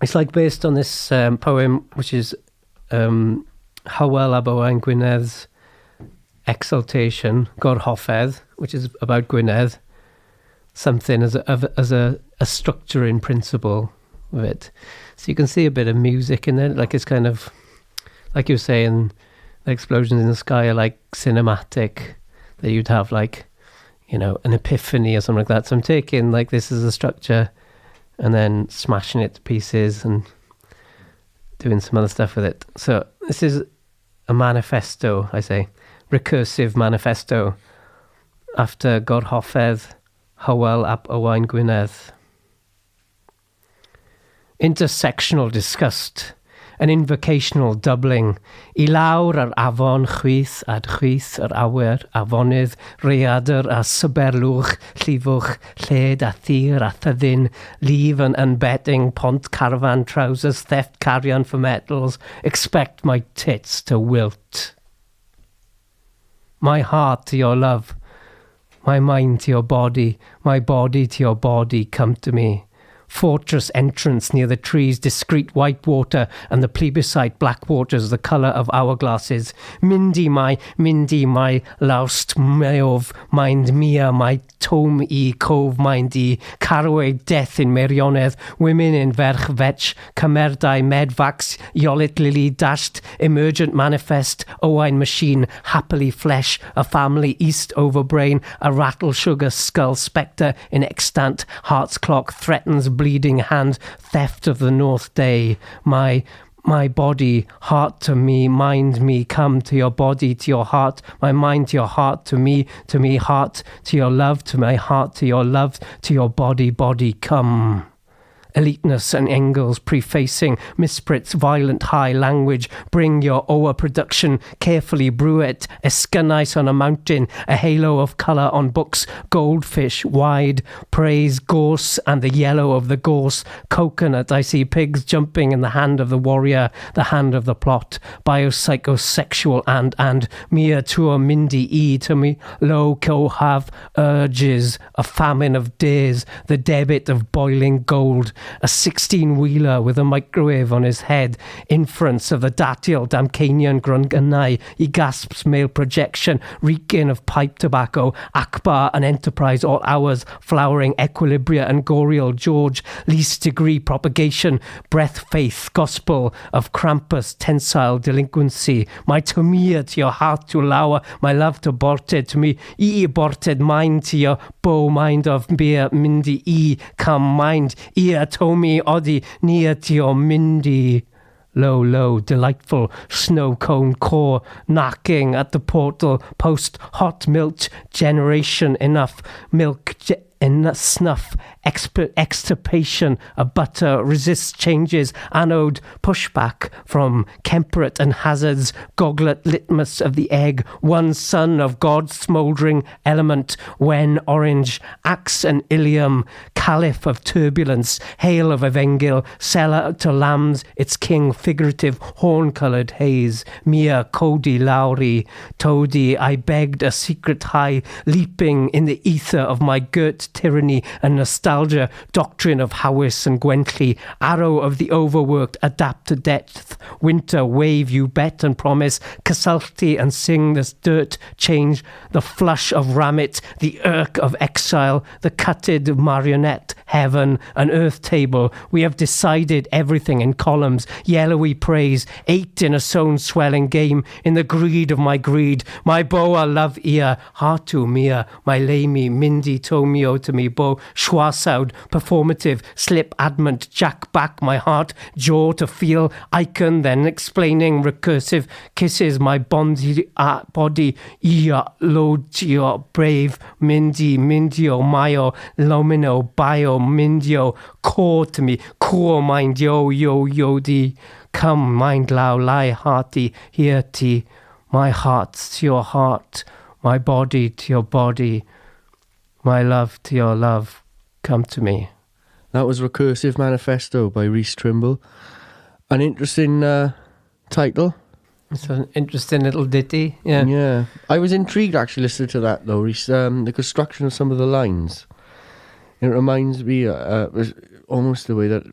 It's like based on this poem, which is Hywel ab Owain Gwyned's Exaltation, Gorhoffedd, which is about Gwynedd. Something as a structuring principle of it. So you can see a bit of music in it, like it's kind of, like you were saying, the explosions in the sky are like cinematic, that you'd have like, you know, an epiphany or something like that. So I'm taking like this as a structure and then smashing it to pieces and doing some other stuff with it. So this is a manifesto, I say, recursive manifesto after Gorhoffedd, Hywel ab Owain Gwynedd. Intersectional disgust, an invocational doubling. I lawr ar afon chwith ad chwith ar awyr, afonydd, readr a syberlwch, llifwch, lled a thir a thyddyn, leave and unbetting, pont caravan, trousers, theft, carrion for metals, expect my tits to wilt. My heart to your love, my mind to your body, my body to your body, come to me. Fortress entrance near the trees, discreet white water, and the plebiscite black waters, the colour of hourglasses. Mindy my laust meov, mind mia, my tome I, cove mind I, Carway death in Meirionedd, women in ferch vetch, cymerdau medvax, iolit lily dashed, emergent manifest, Owain machine, happily flesh, a family east over brain, a rattle sugar skull spectre in extant, heart's clock threatens bleeding hand, theft of the north day, my body, heart to me, mind me, come to your body, to your heart, my mind to your heart, to me, heart, to your love, to my heart, to your love, to your body, come. eliteness and Engels prefacing Misprit's violent high language. Bring your Oa production, carefully brew it, escanice on a mountain, a halo of colour on books, goldfish wide, praise gorse and the yellow of the gorse, coconut, I see pigs jumping in the hand of the warrior, the hand of the plot, biopsychosexual and mere to a mindy e to me, low co have urges, a famine of days, the debit of boiling gold, a 16-wheeler with a microwave on his head, inference of the datiel damcanian grunganai, he gasps male projection, reeking of pipe tobacco, Akbar and enterprise all hours, flowering equilibria and Goriel George, least degree propagation, breath faith, gospel of Krampus, tensile delinquency, my tomia to your heart to lower, my love to borted to me, e borted mind to your bow mind of beer mindy e, come mind, ear tomi odi, near to your mindy. Low, low, delightful, snow cone core, knocking at the portal, post hot milk, generation enough, milk in snuff, extirpation, a butter resists changes, anode pushback from Kemperate and Hazard's goglet litmus of the egg, one son of God's smouldering element, when orange, axe and ilium, caliph of turbulence, hail of Evangel, seller to lambs, its king figurative, horn-coloured haze, Mia Cody Lowry, Toady, I begged a secret high, leaping in the ether of my girt tyranny and nostalgia, doctrine of Howis and Gwentley, arrow of the overworked, adapt to depth, winter wave you bet and promise, Casalti and sing this dirt change, the flush of Ramit, the irk of exile, the cutted marionette, heaven, an earth table, we have decided everything in columns, yellowy praise, 8 in a sown swelling game, in the greed of my greed, my boa love ear, hartu mia, my lamy, mindy tomio to me bo, schwasaud, performative, slip admant, jack back my heart, jaw to feel, icon, then explaining, recursive, kisses my body, ear, load your brave, mindy, mindio, mayo, lomino, bio, mindio, core to me, core mind, yo, di, come, mind, low, lie, hearty, here, tea, my heart to your heart, my body to your body, my love to your love, come to me. That was Recursive Manifesto by Rhys Trimble. An interesting title. It's an interesting little ditty, yeah. Yeah. I was intrigued actually listening to that though, Rhys. The construction of some of the lines. It reminds me almost the way that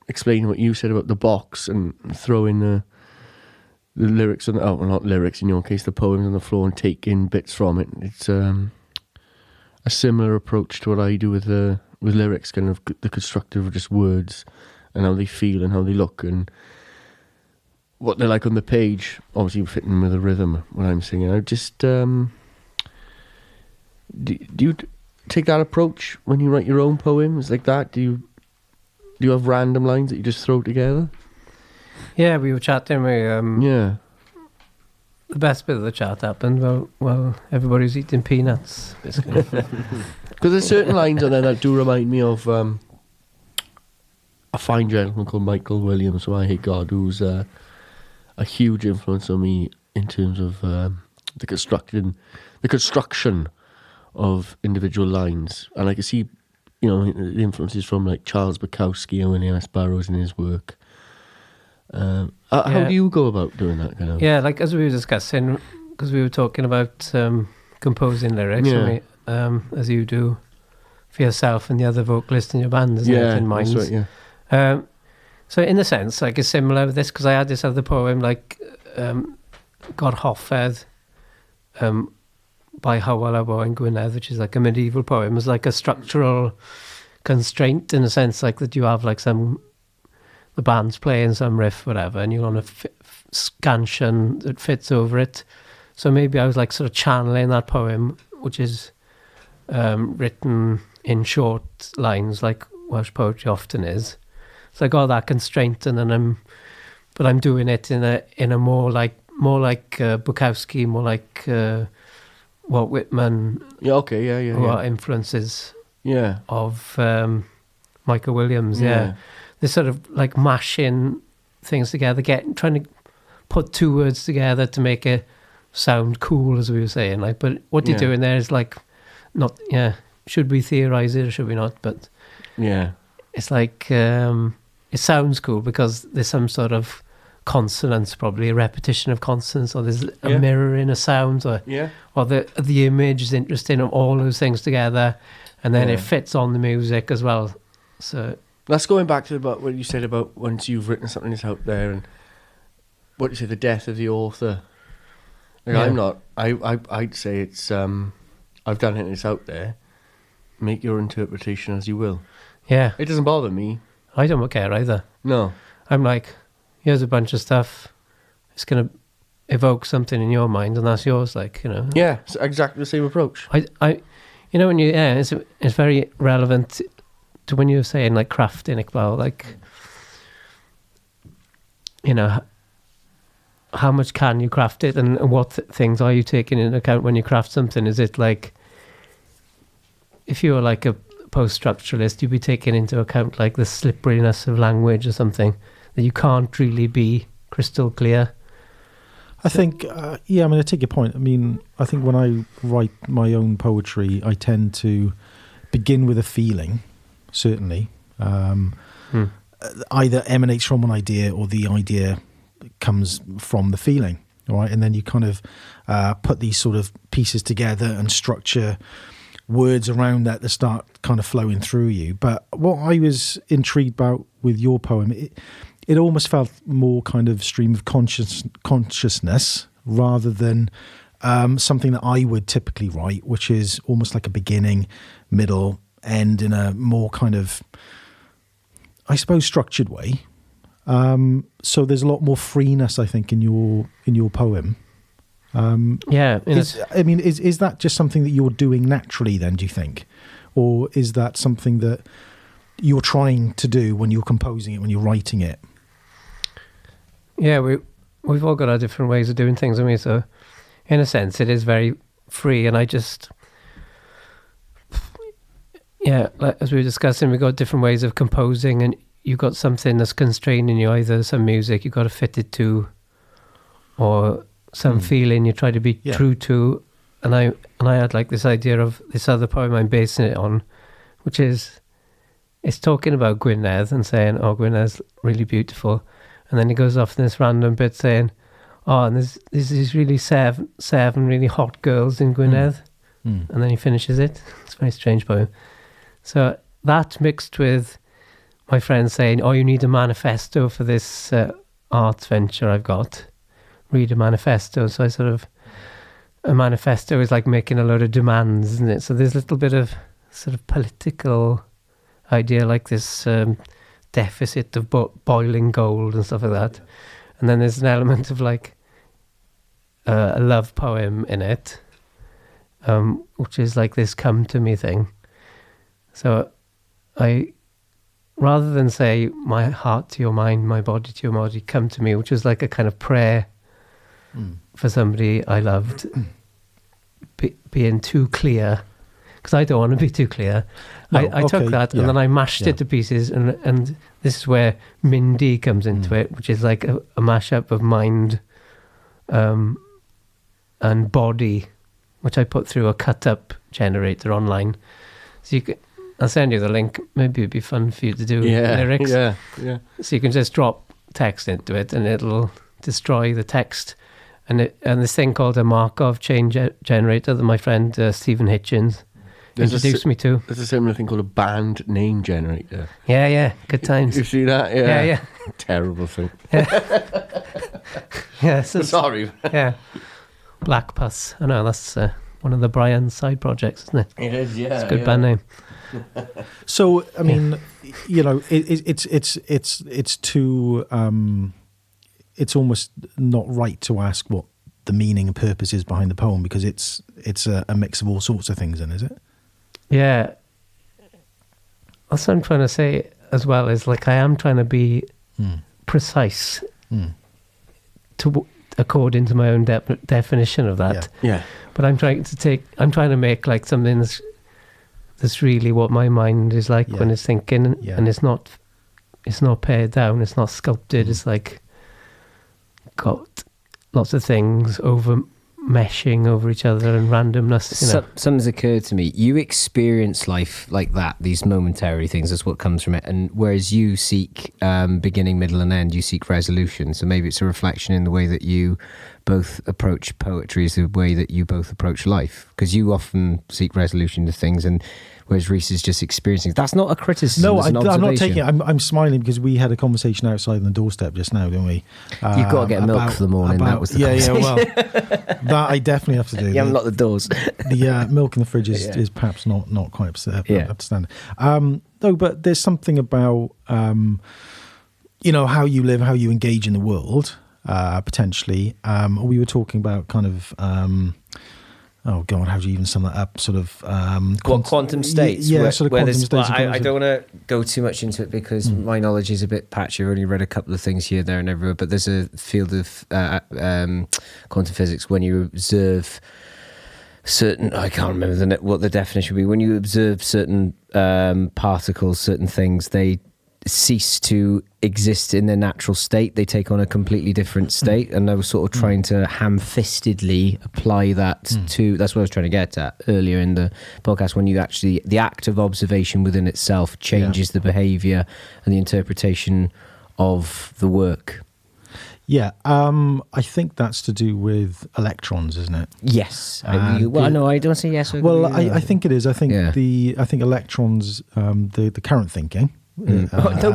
explaining what you said about the box and throwing the lyrics on well, not lyrics in your case, the poems on the floor and taking bits from it. It's a similar approach to what I do with lyrics, kind of the constructive of just words and how they feel and how they look and what they're like on the page, obviously fitting with the rhythm when I'm singing. I just do you take that approach when you write your own poems like that? Do you have random lines that you just throw together? Yeah, we were chatting. Yeah. The best bit of the chat happened while everybody was eating peanuts, basically. Because there's certain lines on there that do remind me of a fine gentleman called Michael Williams, who I hate God, who's a huge influence on me in terms of the construction of individual lines. And I can see, the influences from like Charles Bukowski and William S. Burroughs in his work. How do you go about doing that kind of? Yeah, like as we were discussing, because we were talking about composing lyrics, as you do for yourself and the other vocalist in your band, isn't it? In Minds. That's right, yeah. So in a sense, like it's similar with this, because I had this other poem, like God Hoffedd, by Hywel and Gwynedd, which is like a medieval poem. It's like a structural constraint in a sense, like that you have like the band's playing some riff, whatever, and you want a scansion that fits over it. So maybe I was like sort of channeling that poem, which is written in short lines, like Welsh poetry often is. So I got that constraint, and then I'm doing it in a more like Bukowski, more like Walt Whitman. Yeah. Okay. Yeah. What influences? Yeah. Of Michael Williams. Yeah, they're sort of like mashing things together, trying to put two words together to make it sound cool, as we were saying. Like, but what they're doing there is like, not should we theorize it or should we not? But it's like it sounds cool because there's some sort of consonants, probably a repetition of consonants, or there's a mirror in a sound, or the image is interesting, of all those things together, and then it fits on the music as well. So that's going back to about what you said about once you've written something that's out there, and what you say, the death of the author. Like, I'd say it's I've done it and it's out there. Make your interpretation as you will. Yeah, it doesn't bother me. I don't care either. No, I'm like, here's a bunch of stuff. It's going to evoke something in your mind, and that's yours. Like, you know. Yeah, it's exactly the same approach. You know, when you it's very relevant to when you're saying like crafting, Iqbal, like, you know, how much can you craft it, and what things are you taking into account when you craft something? Is it like, if you were like a post-structuralist, you'd be taking into account like the slipperiness of language or something that you can't really be crystal clear? I think, I take your point. I mean, I think when I write my own poetry, I tend to begin with a feeling, certainly. Either emanates from an idea or the idea comes from the feeling, all right? And then you kind of put these sort of pieces together and structure words around that start kind of flowing through you. But what I was intrigued about with your poem, it almost felt more kind of stream of consciousness rather than something that I would typically write, which is almost like a beginning, middle, end in a more kind of, I suppose, structured way. So there's a lot more freeness, I think, in your poem. Is that just something that you're doing naturally then, do you think? Or is that something that you're trying to do when you're composing it, when you're writing it? Yeah, we've all got our different ways of doing things, I mean, so in a sense it is very free, and I just, like, as we were discussing, we've got different ways of composing, and you've got something that's constraining you, either some music you've got to fit it to, or some feeling you try to be true to. And I had like this idea of this other poem I'm basing it on, which is, it's talking about Gwynedd and saying, oh, Gwyned's really beautiful, and then he goes off in this random bit saying, oh, and there's these really seven really hot girls in Gwynedd, and then he finishes it. It's a very strange poem. So that mixed with my friend saying, oh, you need a manifesto for this art venture I've got. Read a manifesto. So I sort of, a manifesto is like making a load of demands, isn't it? So there's a little bit of sort of political idea, like this deficit of boiling gold and stuff like that. And then there's an element of like a love poem in it, which is like this come to me thing. So I, rather than say my heart to your mind, my body to your body, come to me, which is like a kind of prayer for somebody I loved, being too clear, because I don't want to be too clear. I took that and then I mashed it to pieces, and this is where Mindy comes into it, which is like a mashup of mind and body, which I put through a cut-up generator online. So you can, I'll send you the link. Maybe it'd be fun for you to do lyrics. Yeah. So you can just drop text into it, and it'll destroy the text. And this thing called a Markov chain generator that my friend Stephen Hitchens introduced me to. There's a similar thing called a band name generator. Yeah. Good times. You see that? Yeah. Terrible thing. Yeah. So sorry. Yeah. Black Pus. I know, that's one of the Brian side projects, isn't it? It is, yeah. It's a good band name. So, I mean, you know, it's too... it's almost not right to ask what the meaning and purpose is behind the poem, because it's a mix of all sorts of things, then, is it? Yeah. That's what I'm trying to say as well, is like I am trying to be precise to according to my own definition of that. Yeah. But I'm trying to make like something that's that's really what my mind is like when it's thinking, Yeah. and it's not pared down, it's not sculpted. It's like got lots of things meshing over each other and randomness. You know? Something's occurred to me. You experience life like that, these momentary things. That's what comes from it. And whereas you seek beginning, middle, and end, you seek resolution. So maybe it's a reflection in the way that you both approach poetry, is the way that you both approach life. Because you often seek resolution to things, and whereas Rhys is just experiencing. That's not a criticism. No, it's an I'm not taking observation. it. I'm smiling because we had a conversation outside on the doorstep just now, didn't we? You've got to get milk for the morning. That was the conversation. well, that I definitely have to do. You haven't locked the doors. The milk in the fridge is perhaps not quite up to standard. No, but there's something about how you live, how you engage in the world, potentially. We were talking about kind of. Oh God! How do you even sum that up? Sort of quantum states. Yeah, sort of quantum states. I don't want to go too much into it because my knowledge is a bit patchy. I've only read a couple of things here, there, and everywhere. But there's a field of quantum physics when you observe certain. I can't remember what the definition would be. When you observe certain particles, certain things, they cease to exist in their natural state. They take on a completely different state, and I was sort of trying to ham-fistedly apply that to, that's what I was trying to get at earlier in the podcast, when you actually, the act of observation within itself changes the behaviour and the interpretation of the work. Yeah, I think that's to do with electrons, isn't it? Yes. No, I don't say yes. I think it is. I think I think electrons, the current thinking. No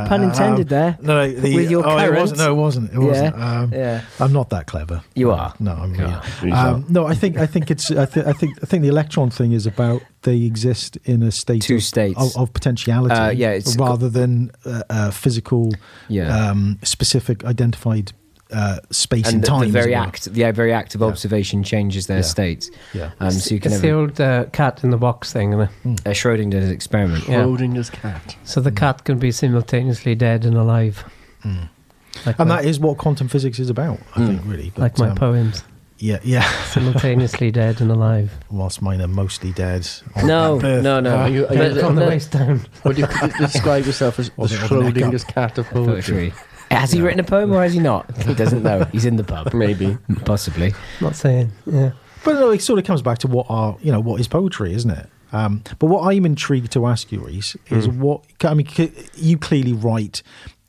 pun intended there. No, with your current. It wasn't. I'm not that clever. You are. No, I'm really. No, I think it's. I think the electron thing is about they exist in a state. Two states of potentiality. Rather than physical, specific identified. Space and time. The very act of observation changes their states. Yeah. So you can it's the old cat in the box thing, isn't it? Schrodinger's experiment. Schrodinger's cat. So the cat can be simultaneously dead and alive. And that is what quantum physics is about, I think, really. But, like my poems. Yeah. Simultaneously dead and alive. Whilst mine are mostly dead. No. Are you from the waist down? Would you describe yourself as the Schrodinger's cat of poetry? Has he written a poem or has he not? He doesn't know. He's in the pub. Maybe. Possibly. Not saying, yeah. But no, it sort of comes back to what is poetry, isn't it? But what I'm intrigued to ask you, Rhys, is you clearly write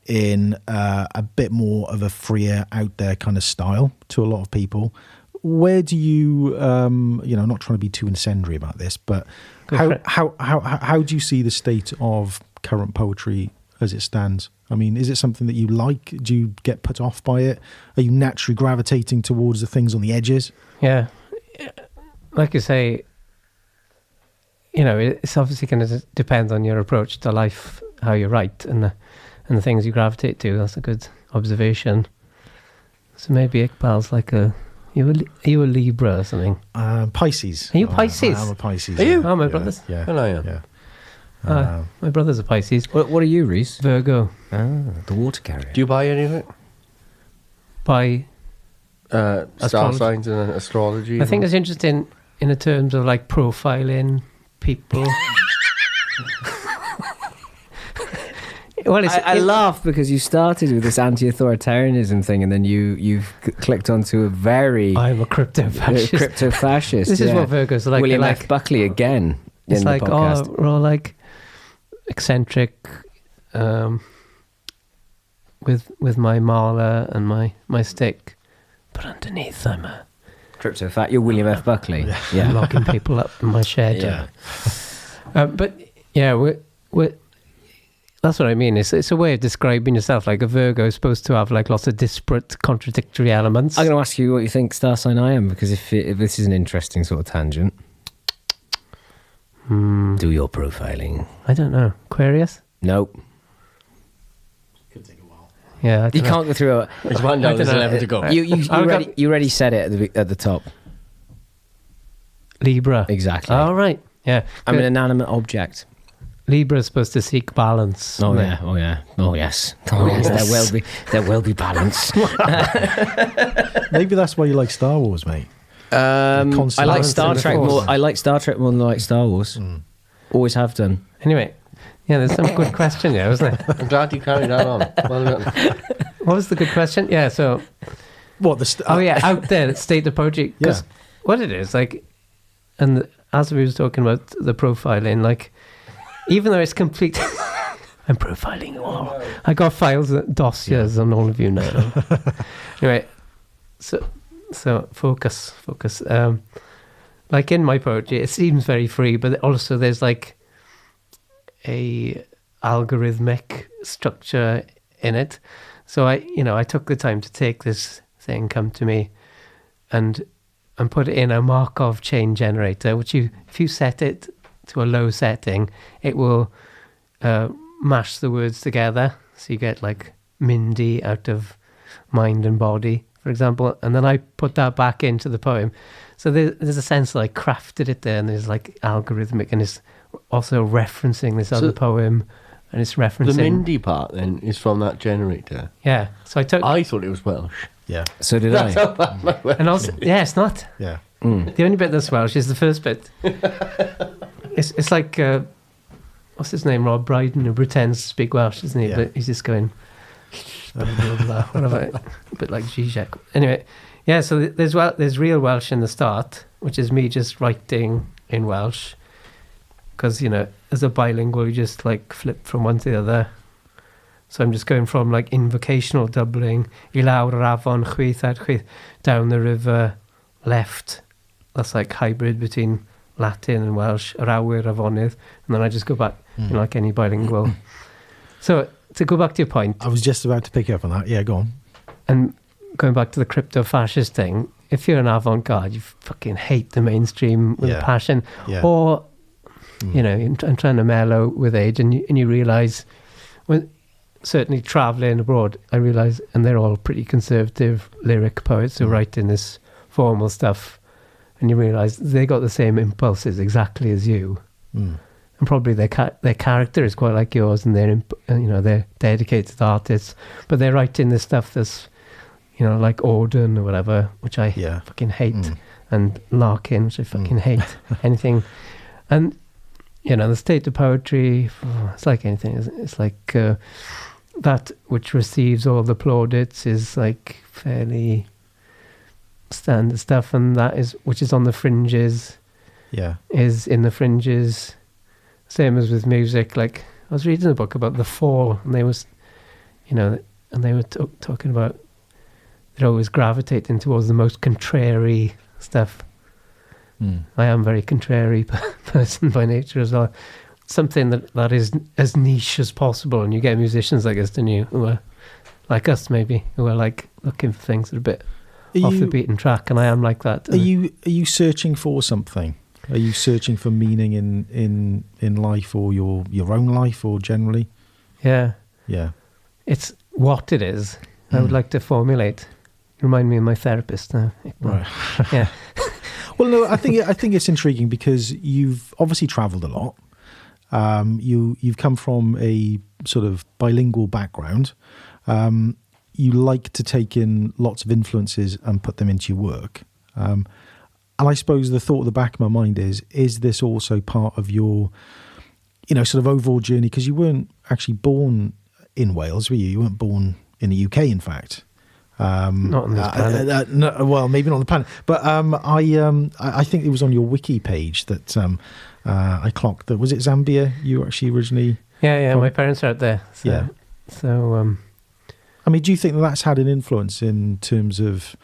in a bit more of a freer, out there kind of style to a lot of people. Where do you, not trying to be too incendiary about this, but how do you see the state of current poetry as it stands? I mean, is it something that you like? Do you get put off by it? Are you naturally gravitating towards the things on the edges? Yeah. Like you say, it's obviously going to depend on your approach to life, how you write, and the things you gravitate to. That's a good observation. So maybe Iqbal's like are you a Libra or something? Pisces. Are you Pisces? I'm a Pisces. Are you? Oh, my brothers. Yeah. Well, I am. Yeah. My brother's a Pisces. What are you, Rhys? Virgo. The water carrier. Do you buy anything? By star signs and astrology? I think it's interesting in the terms of like profiling people. Well, I laugh because you started with this anti-authoritarianism thing, and then you've clicked onto a very. I'm a crypto-fascist. Crypto-fascist. This is what Virgos are like. William F. Buckley again. It's in like, the podcast. We're all like eccentric, with my marler and my stick, but underneath I'm a crypto-fat. You're William F. Buckley. Yeah, locking people up in my shed. Yeah. But yeah, we're that's what I mean. It's a way of describing yourself. Like a Virgo is supposed to have like lots of disparate, contradictory elements. I'm going to ask you what you think star sign I am, because if this is an interesting sort of tangent. Do your profiling. I don't know. Aquarius? Nope. Could take a while. Yeah, you can't go through it. There's one down. There's 11 to go. You already said it at the top. Libra. Exactly. All right. Yeah. I'm an inanimate object. Libra is supposed to seek balance. Oh yeah. Oh yes. There will be balance. Maybe that's why you like Star Wars, mate. I like Star Trek more. I like Star Trek more than I like Star Wars. Always have done. Anyway, yeah, there's some good question here, wasn't it? I'm glad you carried that on. Well done. What was the good question? Yeah, so... What, out there, state of poetry. Because what it is, like... And as we was talking about the profiling, like... Even though it's complete... I'm profiling you all. I got files, dossiers on all of you now. Anyway, so focus. Like in my poetry, it seems very free, but also there's like a algorithmic structure in it. So I took the time to take this thing, come to me, and put it in a Markov chain generator, which if you set it to a low setting, it will mash the words together. So you get like Mindy out of mind and body, for example, and then I put that back into the poem. So there's a sense that I crafted it there, and there's like algorithmic, and it's also referencing this other poem, and it's referencing... The Mindy part then is from that generator. Yeah. So I thought it was Welsh. Yeah. So did I. And also, yeah, it's not. Yeah. The only bit that's Welsh is the first bit. It's like, what's his name, Rob Brydon, who pretends to speak Welsh, isn't he? Yeah. But he's just going, blah, blah, blah, whatever, a bit like Zizek. Anyway, yeah, so there's real Welsh in the start, which is me just writing in Welsh. Because, as a bilingual, you just like flip from one to the other. So I'm just going from like invocational doubling, I lawr yr afon, chwith ar chwith, down the river, left. That's like hybrid between Latin and Welsh, yr awyr afonydd. And then I just go back, like any bilingual. So to go back to your point. I was just about to pick up on that. Yeah, go on. And going back to the crypto-fascist thing, if you're an avant-garde, you fucking hate the mainstream with a passion. Yeah. Or, I'm trying to mellow with age, and you realise, when certainly travelling abroad, I realise, and they're all pretty conservative lyric poets who write in this formal stuff, and you realise they got the same impulses exactly as you. And probably their character is quite like yours, and they're dedicated artists, but they're writing this stuff that's, like Auden or whatever, which I fucking hate, and Larkin, which I fucking hate. Anything. And, the state of poetry, it's like anything. It's like that which receives all the plaudits is like fairly standard stuff, and which is on the fringes, is in the fringes. Same as with music. Like I was reading a book about the Fall, and they was, and they were talking about they're always gravitating towards the most contrary stuff. I am a very contrary person by nature as well. Something that is as niche as possible, and you get musicians like us, don't you, who are like us maybe, who are like looking for things that are a bit off the beaten track, and I am like that. Are you searching for something? Are you searching for meaning in life, or your own life, or generally? Yeah. It's what it is. I would like to formulate. Remind me of my therapist now. Right. Yeah. Well, no, I think it's intriguing because you've obviously travelled a lot. You've come from a sort of bilingual background. You like to take in lots of influences and put them into your work. And I suppose the thought at the back of my mind is this also part of your, sort of overall journey? Because you weren't actually born in Wales, were you? You weren't born in the UK, in fact. Not on this planet. No, well, maybe not on the planet. But I think it was on your wiki page that I clocked that. Was it Zambia you were actually originally? Yeah. My parents are out there. So, yeah. So, I mean, do you think that's had an influence in terms of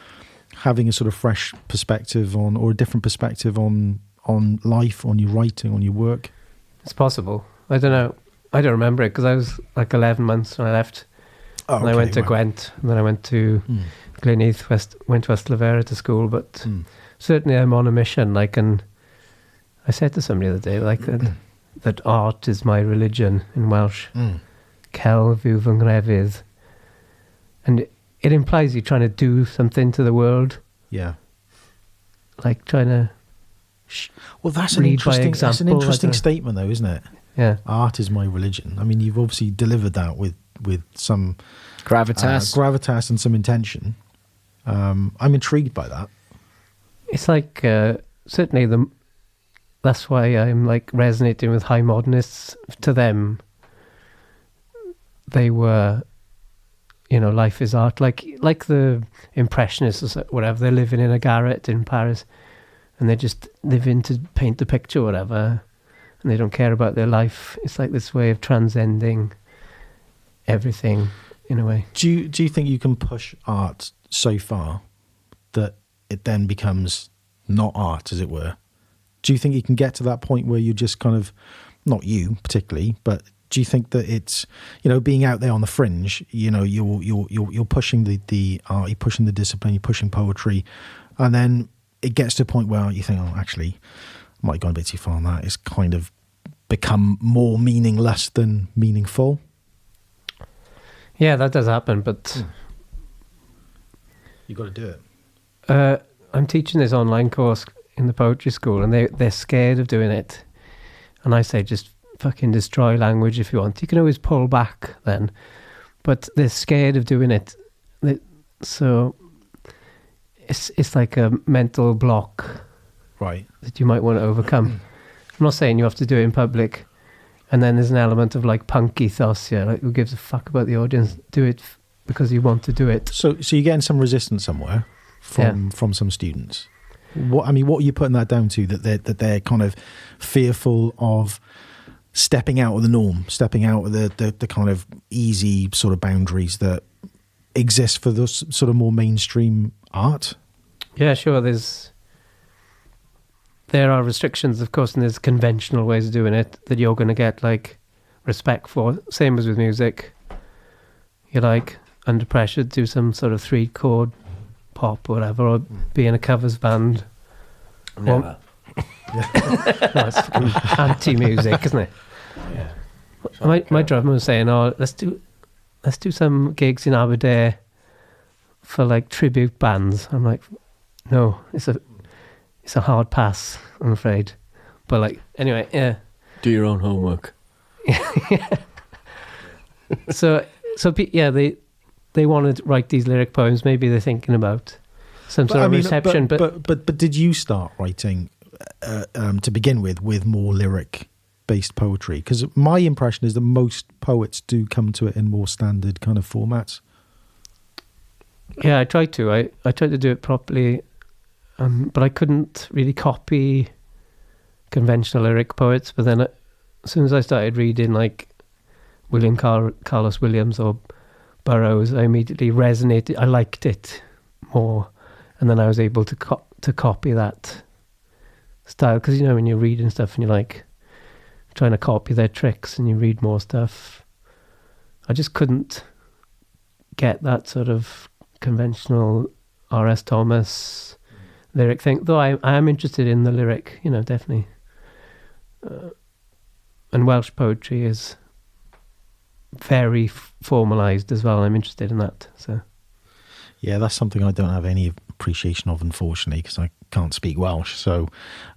having a sort of fresh perspective on, or a different perspective on life, on your writing, on your work? It's possible. I don't know. I don't remember it because I was like 11 months when I left. Oh, and I went to Gwent, and then I went to Glenheath, went to Ystlafera to school, but certainly I'm on a mission, and I said to somebody the other day, that art is my religion in Welsh. Celf yw fy ngrefydd. And it implies you're trying to do something to the world. Yeah. Like trying to well, that's an interesting statement, though, isn't it? Yeah. Art is my religion. I mean, you've obviously delivered that with some gravitas and some intention. I'm intrigued by that. It's like certainly that's why I'm like resonating with high modernists. To them, they were, life is art. Like the Impressionists or whatever. They're living in a garret in Paris, and they're just living to paint the picture, or whatever, and they don't care about their life. It's like this way of transcending everything in a way. Do you think you can push art so far that it then becomes not art, as it were? Do you think you can get to that point where you just kind of, not you particularly, but do you think that it's, being out there on the fringe, you're pushing the art, you're pushing the discipline, you're pushing poetry, and then it gets to a point where you think, oh, actually, I might have gone a bit too far on that. It's kind of become more meaningless than meaningful. Yeah, that does happen, but you got to do it. I'm teaching this online course in the poetry school, and they're scared of doing it. And I say, just fucking destroy language if you want. You can always pull back then, but they're scared of doing it. So it's like a mental block, right, that you might want to overcome. I'm not saying you have to do it in public. And then there's an element of like punk ethos, like who gives a fuck about the audience? Do it because you want to do it. So you're getting some resistance somewhere from some students. What are you putting that down to? That they're kind of fearful of stepping out of the norm, stepping out of the kind of easy sort of boundaries that exist for this sort of more mainstream art? Yeah, sure. There are restrictions, of course, and there's conventional ways of doing it that you're going to get like respect for. Same as with music. You're like under pressure to do some sort of 3-chord pop or whatever, or be in a covers band. Never. No, it's fucking anti-music, isn't it? Yeah. My drummer was saying, "Oh, let's do some gigs in Aberdeen for like tribute bands." I'm like, "No, it's a hard pass, I'm afraid." But like, anyway, yeah. Do your own homework. So they want to write these lyric poems. Maybe they're thinking about some sort of reception. But did you start writing to begin with more lyric-based poetry? Because my impression is that most poets do come to it in more standard kind of formats. Yeah, I tried to. I tried to do it properly. But I couldn't really copy conventional lyric poets. But then as soon as I started reading like William Carlos Williams or Burroughs, I immediately resonated. I liked it more. And then I was able to copy that style. Because, when you're reading stuff and you're like trying to copy their tricks and you read more stuff, I just couldn't get that sort of conventional R.S. Thomas lyric thing, though I am interested in the lyric, definitely. And Welsh poetry is very formalised as well. I'm interested in that. So, yeah, that's something I don't have any appreciation of, unfortunately, because I can't speak Welsh. So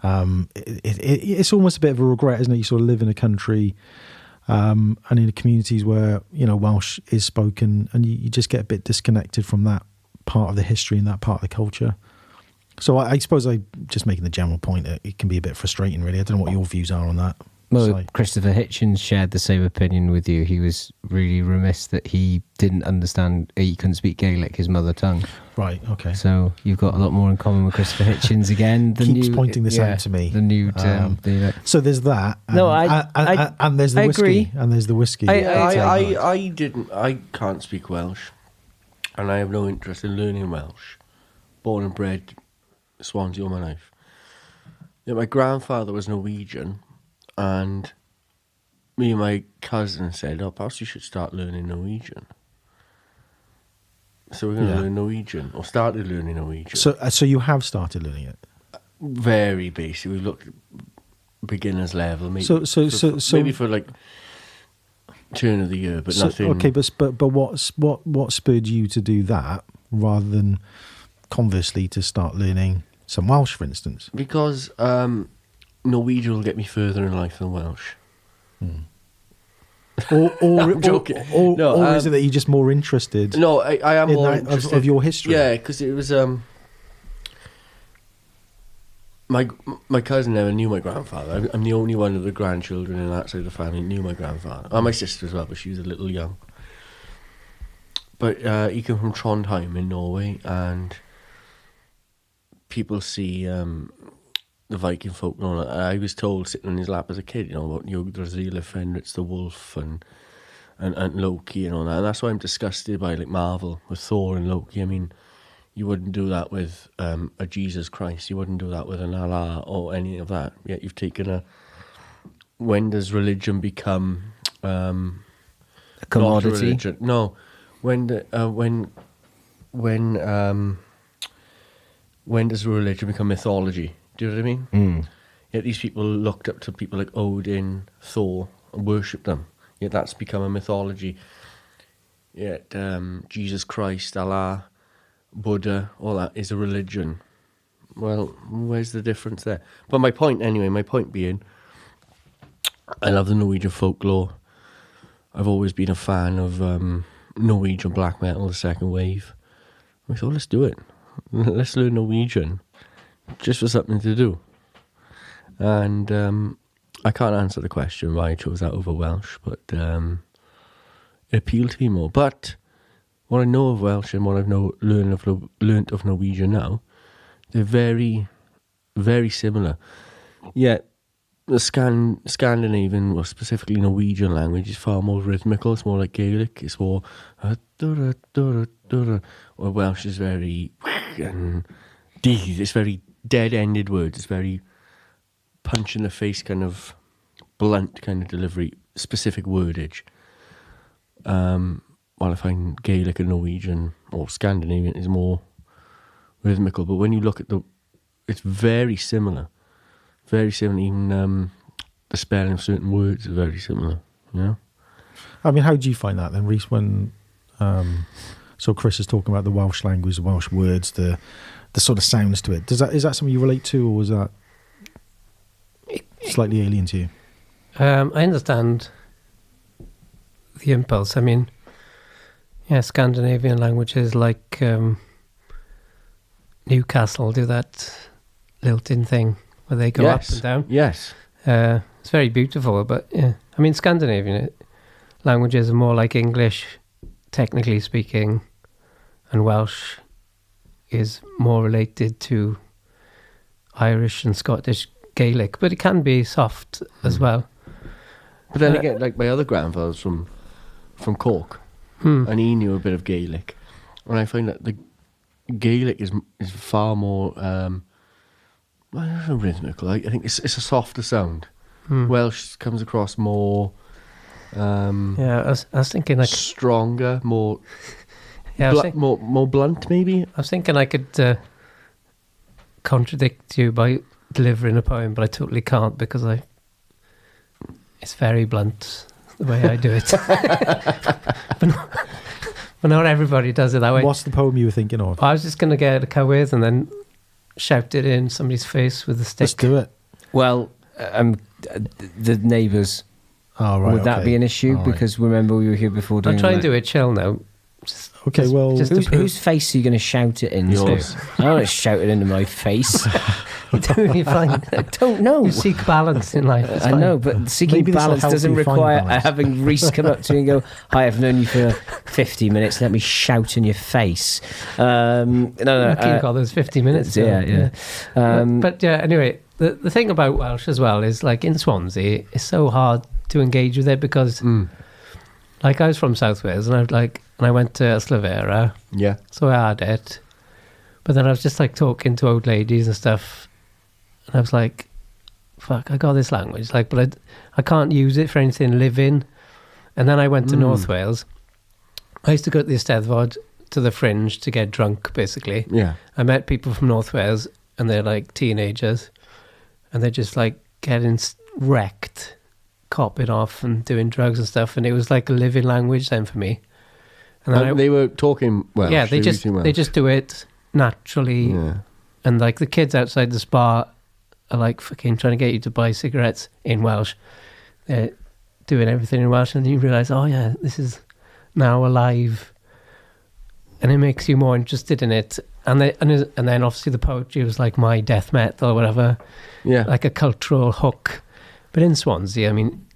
it's almost a bit of a regret, isn't it? You sort of live in a country and in communities where, Welsh is spoken, and you just get a bit disconnected from that part of the history and that part of the culture. So I suppose I'm just making the general point that it can be a bit frustrating, really. I don't know what your views are on that. Well, Christopher Hitchens shared the same opinion with you. He was really remiss that he didn't understand, he couldn't speak Gaelic, his mother tongue. Right, okay. So you've got a lot more in common with Christopher Hitchens again. Keeps pointing this out to me. The new term. So there's that. And, no, and there's the whiskey. Agree. And there's the whiskey. I can't speak Welsh, and I have no interest in learning Welsh. Born and bred Swansea all my life. Yet my grandfather was Norwegian, and me and my cousin said, perhaps you should start learning Norwegian. So we're going to learn Norwegian, or started learning Norwegian. So you have started learning it? Very basic. We looked at beginner's level, maybe. So maybe for like turn of the year, but nothing. Okay, but what spurred you to do that rather than conversely to start learning some Welsh, for instance? Because Norwegian will get me further in life than Welsh. I'm joking. Or is it that you're just more interested? No, I am more interested of your history. Yeah, because it was my cousin never knew my grandfather. I'm the only one of the grandchildren in that side of the family who knew my grandfather. And my sister as well, but she was a little young. But he came from Trondheim in Norway, and people see the Viking folk. And all that. I was told sitting on his lap as a kid, about Yggdrasil, Fenris the wolf, and Loki and all that. And that's why I'm disgusted by like Marvel with Thor and Loki. I mean, you wouldn't do that with a Jesus Christ. You wouldn't do that with an Allah or any of that. Yet you've taken when does religion become A commodity? No. When does religion become mythology? Do you know what I mean? Mm. Yet these people looked up to people like Odin, Thor, and worshipped them. Yet that's become a mythology. Yet Jesus Christ, Allah, Buddha, all that is a religion. Well, where's the difference there? But my point being, I love the Norwegian folklore. I've always been a fan of Norwegian black metal, the second wave. I thought, let's do it. Let's learn Norwegian, just for something to do. And I can't answer the question why I chose that over Welsh, but it appealed to me more. But what I know of Welsh and what I've learned of Norwegian now, they're very, very similar. Yet the Scandinavian, or specifically Norwegian language, is far more rhythmical. It's more like Gaelic. It's more or Welsh is very and it's very dead-ended words. It's very punch in the face kind of blunt kind of delivery, specific wordage. While I find Gaelic and Norwegian or Scandinavian is more rhythmical. But when you look at it's very similar. Very similar. Even the spelling of certain words is very similar. I mean, how do you find that then, Rhys? When so Chris is talking about the Welsh language, the Welsh words, the sort of sounds to it. Is that something you relate to, or is that slightly alien to you? I understand the impulse. I mean, yeah, Scandinavian languages like Newcastle do that lilting thing where they go up and down. Yes. It's very beautiful, but yeah. I mean, Scandinavian languages are more like English, technically speaking, and Welsh is more related to Irish and Scottish Gaelic, but it can be soft as well. But then again, like my other grandfather's from Cork, and he knew a bit of Gaelic, and I find that the Gaelic is far more rhythmical. I think it's a softer sound. Welsh comes across more. Yeah, I was thinking like stronger, more. Yeah, more blunt, maybe. I was thinking I could contradict you by delivering a poem, but I totally can't because it's very blunt the way I do it. but not everybody does it that way. What's the poem you were thinking of? I was just going to get a cywydd and then shout it in somebody's face with a stick. Let's do it. Well, the neighbours. Oh, right. Would that be an issue? All because remember we were here before doing I'll try and do it chill now. Whose face are you going to shout it in? Yours. I don't want to shout it into my face. You're fine. I don't know. You seek balance in life. I know, but seeking balance doesn't require having Rhys come up to you and go, "Hi, I've known you for 50 minutes. Let me shout in your face." No. King got those 50 minutes. Yeah. But anyway, the thing about Welsh as well is like in Swansea, it's so hard to engage with it because, like, I was from South Wales and I went to Slovera. Yeah. So I had it, but then I was just like talking to old ladies and stuff. And I was like, fuck, I got this language, like, but I can't use it for anything living. And then I went to North Wales. I used to go to the Eisteddfod, to the Fringe, to get drunk, basically. Yeah. I met people from North Wales, and they're like teenagers, and they're just like getting wrecked, copping off and doing drugs and stuff. And it was like a living language then for me. And then they were talking Welsh. Yeah, they just do it naturally. Yeah. And like the kids outside the spa are like fucking trying to get you to buy cigarettes in Welsh. They're doing everything in Welsh, and then you realise, oh yeah, this is now a live and it makes you more interested in it. And then obviously the poetry was like my death metal or whatever, like a cultural hook. But in Swansea, I mean,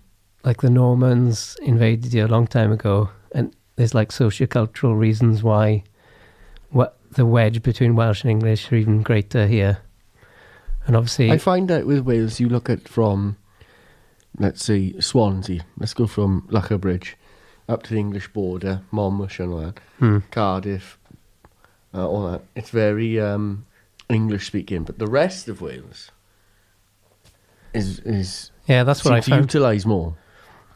like the Normans invaded here a long time ago, and there's like socio-cultural reasons why the wedge between Welsh and English are even greater here. And obviously, I find that with Wales, you look at from, let's say, Swansea. Let's go from Bridge up to the English border, Monmouth and all that, Cardiff, all that. It's very English speaking, but the rest of Wales is that's what I found. Utilise more.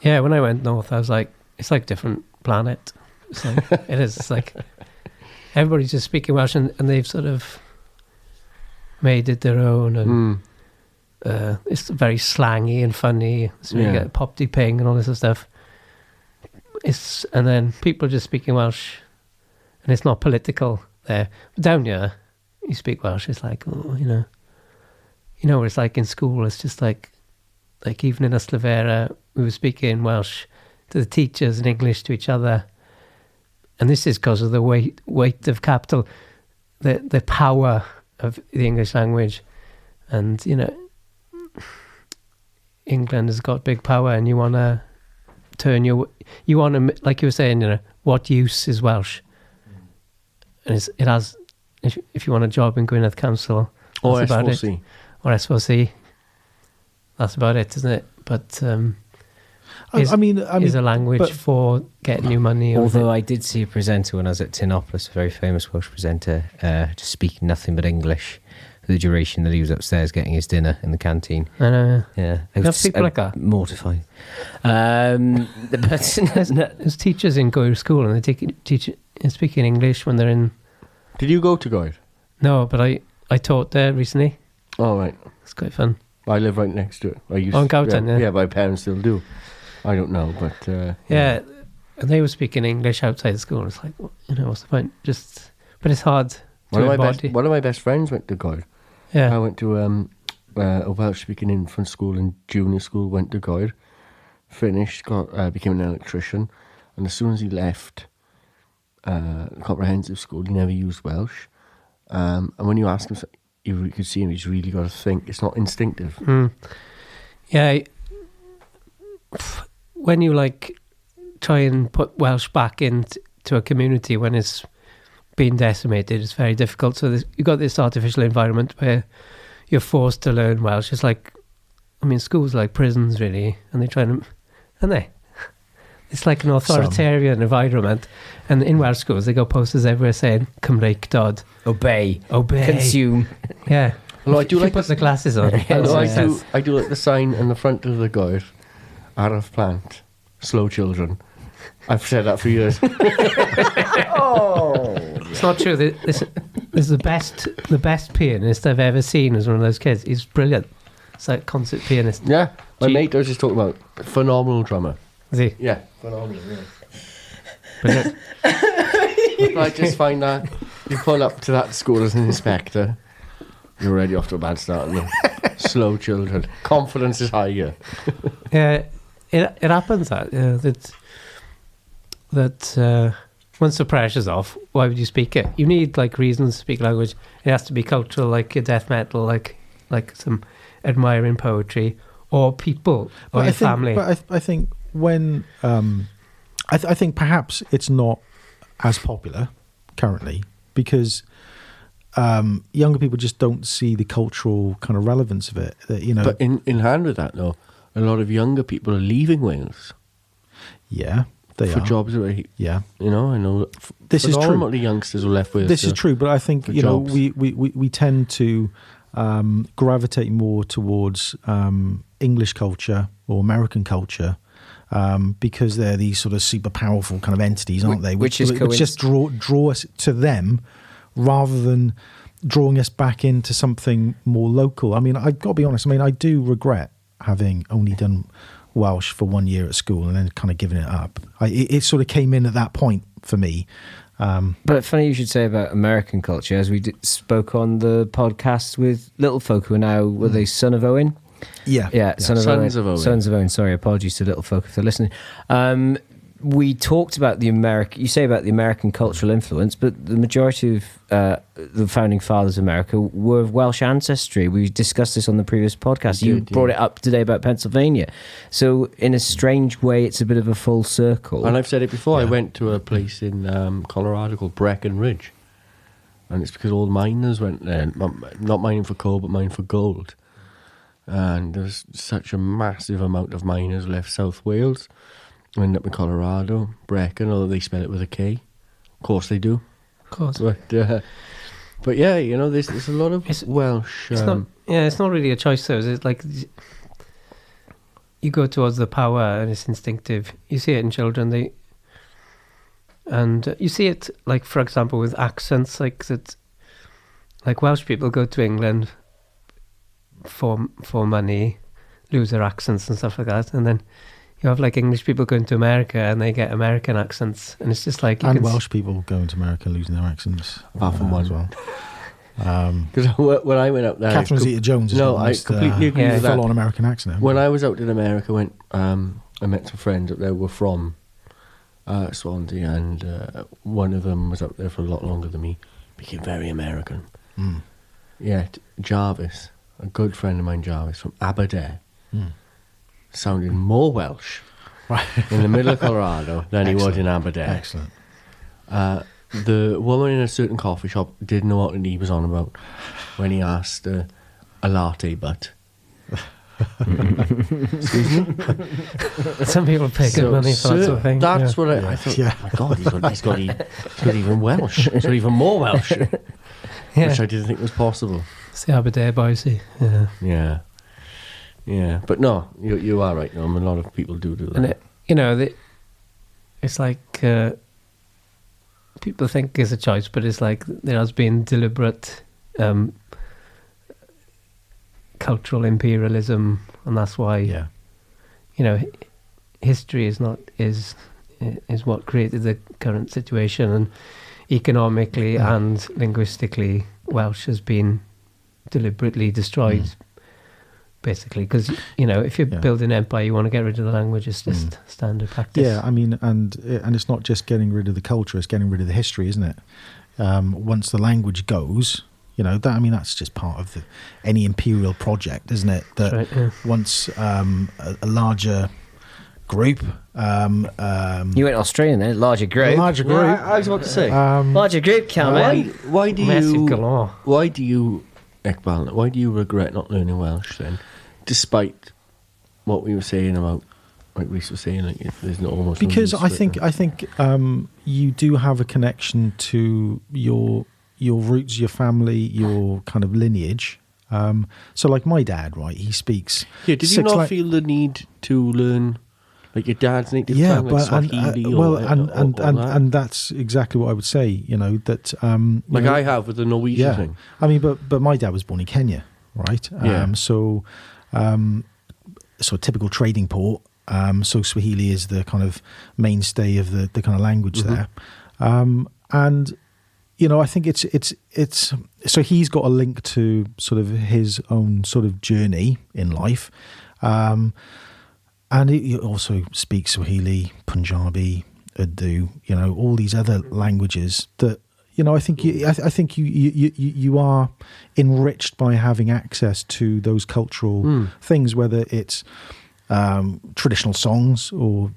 Yeah, when I went north, I was like, it's like a different planet. It's like, it is. It's like everybody's just speaking Welsh, and they've sort of made it their own, and it's very slangy and funny. So you get pop-de ping and all this sort of stuff. And then people are just speaking Welsh, and it's not political there. But down here, you speak Welsh, it's like, where it's like in school, it's just like even in Ystlafera, we were speaking Welsh to the teachers and English to each other. And this is because of the weight of capital, the power of the English language. And, England has got big power, and you want to like you were saying, what use is Welsh? And it has, if you want a job in Gwynedd Council, or that's about SVC. it. Or SVC. That's about it, isn't it? But is a language for getting you money. Although I did see a presenter when I was at Tinopolis, a very famous Welsh presenter, just speaking nothing but English for the duration that he was upstairs getting his dinner in the canteen. I know. Yeah. You have people like that? Mortifying. There's teachers in Goyr School, and they teach speaking English when they're in... Did you go to Goyr? No, but I taught there recently. Oh, right. It's quite fun. I live right next to it. In Cwmdonkin, yeah. Yeah, my parents still do. I don't know, but... yeah, and they were speaking English outside the school. It's like, what's the point? But it's hard one of my best friends went to Goyr. Yeah. I went to a Welsh-speaking infant school and junior school, went to Goyr, finished, became an electrician, and as soon as he left comprehensive school, he never used Welsh. And when you ask him, you could see him, he's really got to think. It's not instinctive. Yeah. When you try and put Welsh back into a community when it's been decimated, it's very difficult. So you've got this artificial environment where you're forced to learn Welsh. It's schools are like prisons, really, and they try to, it's like an authoritarian environment. And in Welsh schools, they got posters everywhere saying Cymraeg Dod. Obey. Consume. Yeah. Well, I do like put the glasses on. I do like the sign in the front of the Goyr, Araf Plant, slow children. I've said that for years. It's not true. This is the best pianist I've ever seen is one of those kids. He's brilliant. It's like concert pianist. Yeah. My mate I was just talking about, phenomenal drummer. Is he? Yeah, phenomenal, yeah. Brilliant. I just find that you pull up to that school as an inspector, you're already off to a bad start. Slow children. Confidence is higher. Yeah, it happens that once the pressure's off, why would you speak it? You need reasons to speak language. It has to be cultural, like your death metal, like some admiring poetry, or people, or your family. But I think when I think perhaps it's not as popular currently because younger people just don't see the cultural kind of relevance of it. But in hand with that, though, a lot of younger people are leaving Wales. Yeah, they for are. Jobs where yeah. I know this is true. The youngsters who left Wales. This is true, but I think we tend to gravitate more towards English culture or American culture. Because they're these sort of super powerful kind of entities, aren't they? Which just draw us to them rather than drawing us back into something more local. I mean, I've got to be honest. I mean, I do regret having only done Welsh for 1 year at school and then kind of giving it up. It sort of came in at that point for me. But funny you should say about American culture, as we spoke on the podcast with Little Folk, who are now, were they Son of Owen? Yeah. Sons of Owen. Sorry, apologies to Little Folk if they're listening. we talked about you say about the American cultural influence, but the majority of the founding fathers of America were of Welsh ancestry. We discussed this on the previous podcast. You brought it up today about Pennsylvania. So in a strange way, it's a bit of a full circle. And I've said it before, I went to a place in Colorado called Breckenridge. And it's because all the miners went there, not mining for coal, but mining for gold. And there's such a massive amount of miners left South Wales. End up in Colorado, Brecon, although they spell it with a K. Of course they do. Of course. But yeah, you know, there's a lot of Welsh. It's not really a choice though. It's like you go towards the power and it's instinctive. You see it in children. And you see it, like, for example, with accents, like that. Like Welsh people go to England for money, lose their accents and stuff like that, and then you have like English people going to America and they get American accents, and it's just like and Welsh people going to America losing their accents, apart from one as well. Because when I went up there, Catherine Zeta-Jones is I completely agree with that. Full-on American accent. When I was out in America, I met some friends up there who were from Swansea, and one of them was up there for a lot longer than me. Became very American. Mm. Yeah, Jarvis, a good friend of mine, Jarvis from Aberdare, sounded more Welsh in the middle of Colorado than he was in Aberdare. Excellent. The woman in a certain coffee shop didn't know what he was on about when he asked a latte butt. Excuse me? Some people pay good money for that sort of thing. That's what I thought. Yeah. Oh my God, he's got even Welsh. He's got even more Welsh, which I didn't think was possible. It's the Aberdare boys, Yeah. But no, you are right. No, a lot of people do that. And it's like people think it's a choice, but it's like there has been deliberate cultural imperialism, and that's why history is what created the current situation, and economically and linguistically Welsh has been deliberately destroyed, basically, because if you're building an empire, you want to get rid of the language. It's just standard practice. Yeah, I mean, and it's not just getting rid of the culture; it's getting rid of the history, isn't it? Once the language goes, that's just part of any imperial project, isn't it? That right, yeah. Once a larger group, you went Australian then, larger group. Larger group. Yeah, I was about to say, larger group, Cameron. Why do Massive galore. Why do you, Iqbal? Why do you regret not learning Welsh then, despite what we were saying about, like Rhys was saying, like if there's not almost because I think you do have a connection to your roots, your family, your kind of lineage. So like my dad, right? He speaks. Yeah. Did you not feel the need to learn? Like your dad's native tongue, like Swahili and that's exactly what I would say. That I have with the Norwegian thing. I mean, but my dad was born in Kenya, right? So a typical trading port. So Swahili is the kind of mainstay of the kind of language there, and I think it's so he's got a link to sort of his own sort of journey in life. And he also speaks Swahili, Punjabi, Urdu, all these other languages that, I think you are enriched by having access to those cultural things, whether it's traditional songs or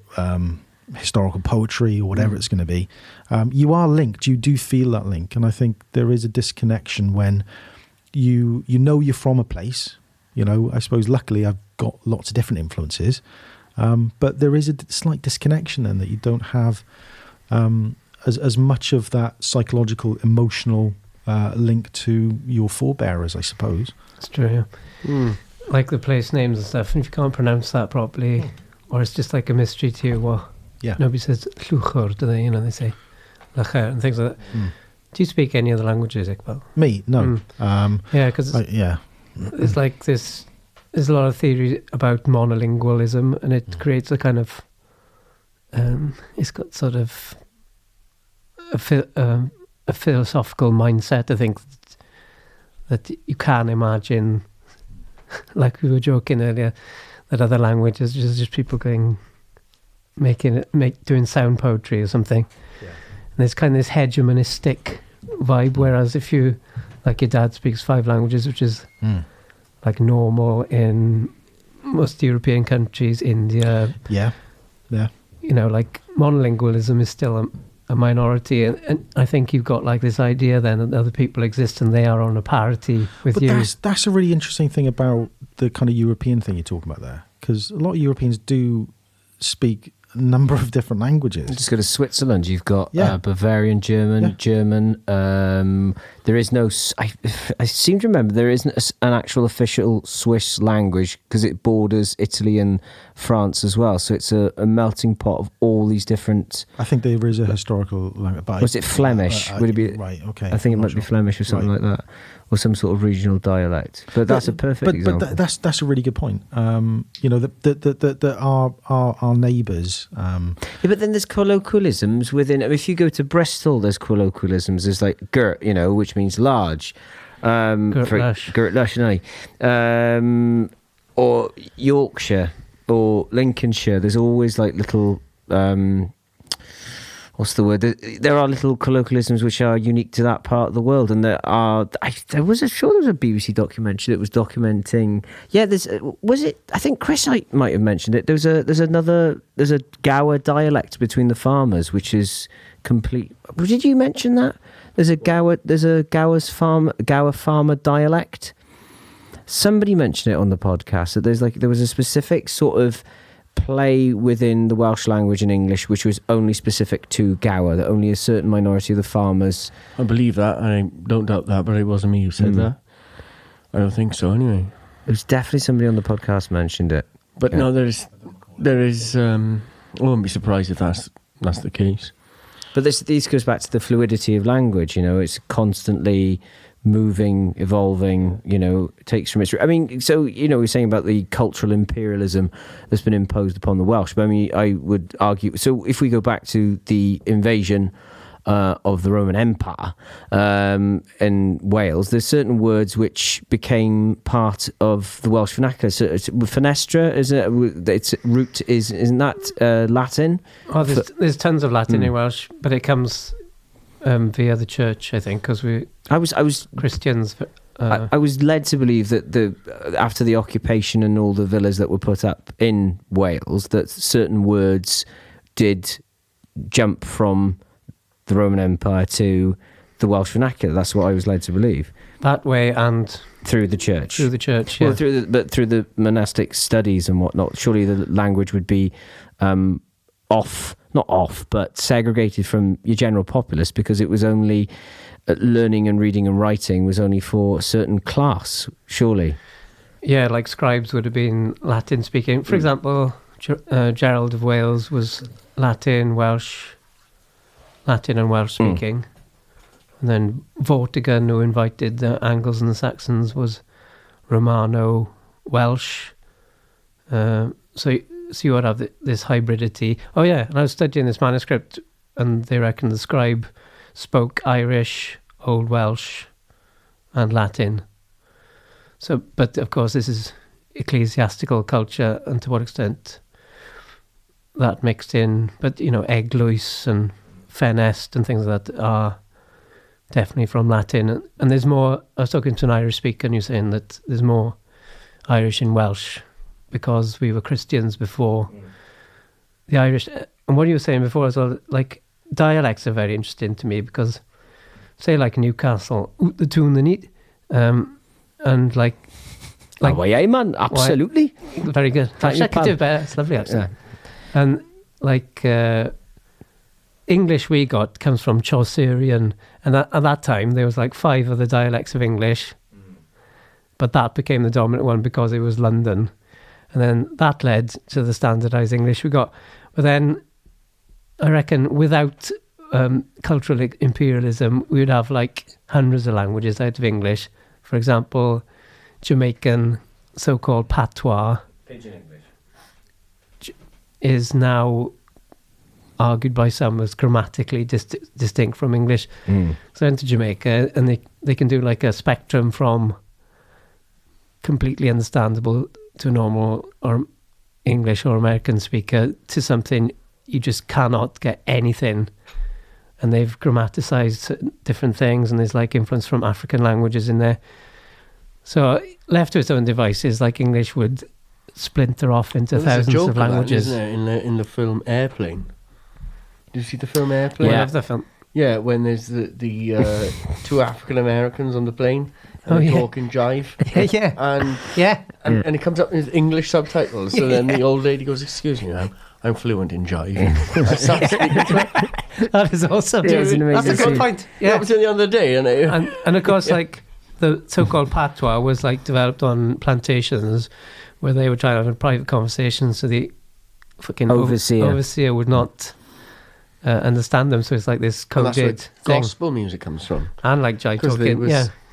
historical poetry or whatever it's going to be. You are linked. You do feel that link. And I think there is a disconnection when you're from a place. I suppose luckily I've got lots of different influences, but there is a slight disconnection then that you don't have as much of that psychological, emotional link to your forebearers, I suppose. It's true. Like the place names and stuff, and if you can't pronounce that properly, or it's just like a mystery to you, nobody says Llwchwr, do they? They say Llwchwr and things like that. Do you speak any other languages, Iqbal? Me? No. Because it's like this. There's a lot of theory about monolingualism, and it creates a kind of. It's got sort of a philosophical mindset. I think that you can imagine, like we were joking earlier, that other languages is just people going doing sound poetry or something. Yeah. And there's kind of this hegemonistic vibe, whereas if you, like your dad speaks 5 languages, which is like normal in most European countries, India. Yeah. You know, like monolingualism is still a minority, and I think you've got like this idea then that other people exist and they are on a parity with you. But that's a really interesting thing about the kind of European thing you're talking about there, because a lot of Europeans do speak a number of different languages. Just go to Switzerland. You've got Bavarian German. There is no. I seem to remember there isn't an actual official Swiss language because it borders Italy and France as well. So it's a melting pot of all these different. I think there is a historical language. Was it Flemish? Would it be right? Okay. I think it might be Flemish or something like that, or some sort of regional dialect. But that's a perfect example. But that's a really good point. You know, our neighbours. Yeah, but then there's colloquialisms within. If you go to Bristol, there's colloquialisms. There's like Gert, you know, which means large. Gert Lush, or Yorkshire or Lincolnshire. There's always like little. What's the word? There are little colloquialisms which are unique to that part of the world, and there was a BBC documentary that was documenting. Yeah, I think Chris might have mentioned it. There's a Gower dialect between the farmers, which is complete. Did you mention that? There's a Gower farmer dialect. Somebody mentioned it on the podcast that there was a specific sort of play within the Welsh language and English which was only specific to Gower, that only a certain minority of the farmers. I believe that, and I don't doubt that, but it wasn't me who said that. I don't think so anyway. It was definitely somebody on the podcast mentioned it. But no, there is I wouldn't be surprised if that's the case. But this goes back to the fluidity of language, you know, it's constantly moving, evolving, you know, takes from history. I mean, so, you know, we're saying about the cultural imperialism that's been imposed upon the Welsh, but I mean, I would argue, so if we go back to the invasion of the Roman Empire in Wales, there's certain words which became part of the Welsh vernacular. So fenestra, its root isn't that Latin? Oh, there's tons of Latin in Welsh, but it comes via the church, I think, because I was Christians. I was led to believe that after the occupation and all the villas that were put up in Wales, that certain words did jump from the Roman Empire to the Welsh vernacular. That's what I was led to believe. That way, and through the church. Through the church, yeah. Well, through the monastic studies and whatnot. Surely the language would be not off, but segregated from your general populace, because it was only learning and reading and writing was only for a certain class, surely. Yeah, like scribes would have been Latin speaking. For example, Gerald of Wales was Latin and Welsh speaking. And then Vortigern, who invited the Angles and the Saxons, was Romano Welsh. So you would have this hybridity. Oh yeah, and I was studying this manuscript, and they reckon the scribe spoke Irish, Old Welsh, and Latin. So, but of course, this is ecclesiastical culture, and to what extent that mixed in. But you know, eglwys and fenest and things like that are definitely from Latin. And there's more. I was talking to an Irish speaker, and you're saying that there's more Irish in Welsh because we were Christians before the Irish. And what you were saying before as well, like dialects are very interesting to me, because say like Newcastle, the tune the neat, and like oh yeah, man, absolutely, very good. Actually, I could do better. It's lovely accent. Yeah. And like English we got comes from Chaucerian, and at that time there was like 5 other dialects of English, but that became the dominant one because it was London, and then that led to the standardised English we got. But then I reckon without cultural imperialism, we would have like hundreds of languages out of English. For example, Jamaican, so-called patois, Pidgin English, is now argued by some as grammatically distinct from English. So I went to Jamaica, and they can do like a spectrum from completely understandable to normal or English or American speaker to something you just cannot get anything. And they've grammaticized different things, and there's like influence from African languages in there. So left to its own devices, like English would splinter off into thousands of languages. That, isn't there, in the film Airplane? Did you see the film Airplane? Yeah, I love the film. Yeah, when there's the two African Americans on the plane and they talk in jive. And it comes up with English subtitles. So then the old lady goes, "Excuse me, I'm fluent in jive." That is awesome. Yeah, it's an amazing That's a good scene. point. Yeah, that was in the other day, and of course, like the so-called patois was like developed on plantations where they were trying to have a private conversation, so the fucking overseer would not understand them. So it's like this coded that's where thing. gospel music comes from. And like jive talking,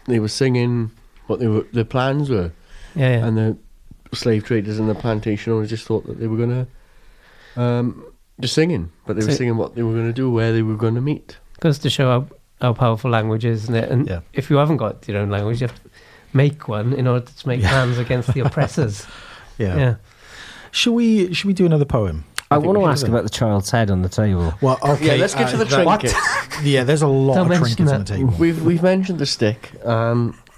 they were singing what their plans were. Yeah. And the slave traders and the plantation owners just thought that they were going to just singing, but they were singing what they were going to do, where they were going to meet. Goes to show how powerful language is, isn't it? And if you haven't got your own language, you have to make one in order to make plans against the oppressors. Yeah. Should we do another poem? I want to ask about the child's head on the table. Well, okay. Yeah, let's get to the trinkets. Yeah, there's a lot of trinkets on the table. We've mentioned the stick.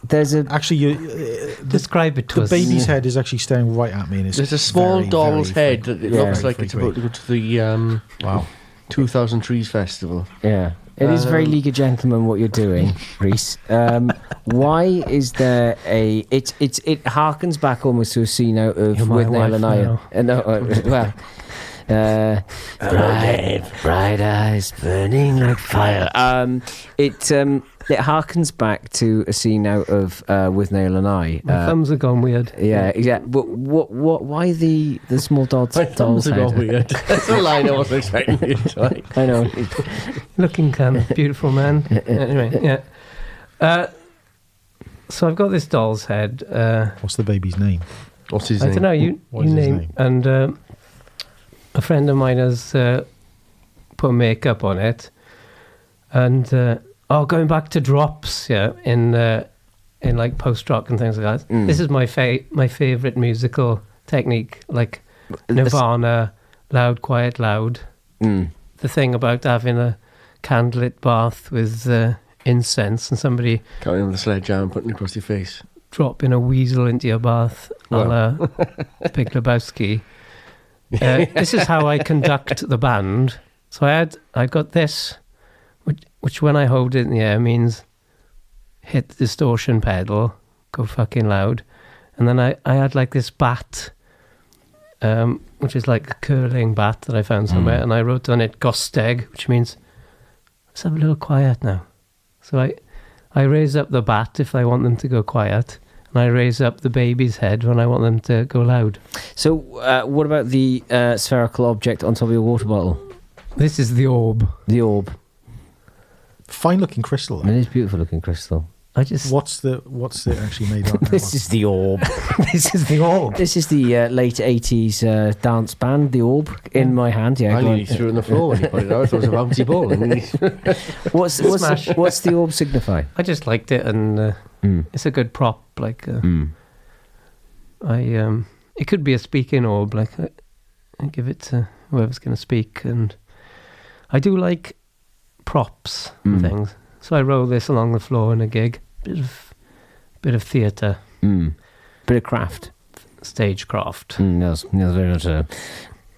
There's describe it to us. The baby's head is actually staring right at me. And there's a small doll's head that it looks like it's about to go to the 2000 Trees Festival. Yeah. It is very League of Gentlemen what you're doing, Rhys. Why is there it harkens back almost to a scene out of With Nail and Iron. Bright eyes burning like fire. It harkens back to a scene out of With Nail and I. My thumbs have gone weird. Yeah. But why the small doll's head? Weird. That's a line I wasn't expecting you to try. I know. Looking kind of beautiful, man. Anyway, yeah. So I've got this doll's head. What's the baby's name? What's his name? I don't know. You name. And a friend of mine has put makeup on it, and going back to drops, in like post rock and things like that. This is my favorite musical technique, like Nirvana, loud, quiet, loud. The thing about having a candlelit bath with incense and somebody coming on the sledgehammer and putting it across your face, dropping a weasel into your bath, a la Big Lebowski. This is how I conduct the band. So I got this, which when I hold it in the air means hit the distortion pedal, go fucking loud, and then I had like this bat, which is like a curling bat that I found somewhere, and I wrote on it Gosteg, which means let's have a little quiet now. So I raise up the bat if I want them to go quiet, and I raise up the baby's head when I want them to go loud. So what about the spherical object on top of your water bottle? This is the orb. The orb. Fine looking crystal. It is beautiful looking crystal. What's it actually made of? This is the orb. This is the orb. This is the late 80s dance band, the orb, in my hand. Yeah, I nearly threw it on the floor when you put it out. I thought it was a bouncy ball. What's the orb signify? I just liked it, and it's a good prop. Like, it could be a speaking orb. Like, I give it to whoever's going to speak, and I do like props and things. So I roll this along the floor in a gig. Bit of theatre. Bit of craft. Stagecraft. That's very much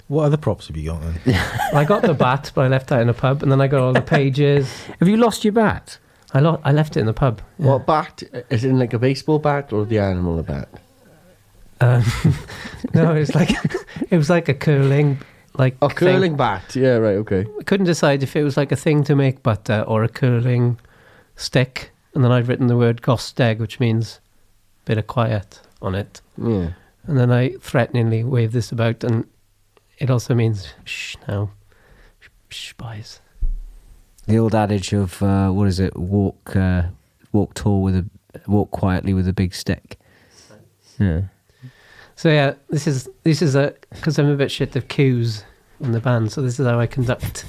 What other props have you got then? I got the bat, but I left that in a pub, and then I got all the pages. Have you lost your bat? I left it in the pub. Yeah. What bat? Is it like a baseball bat or the animal bat? No, it was like a curling curling bat. Yeah, right. Okay. I couldn't decide if it was like a thing to make butter or a curling stick, and then I'd written the word Gosteg, which means bit of quiet on it. Yeah. And then I threateningly waved this about, and it also means shh now, shh boys. The old adage of what is it? Walk quietly with a big stick. Yeah. So yeah, this is because I'm a bit shit of cues in the band. So this is how I conduct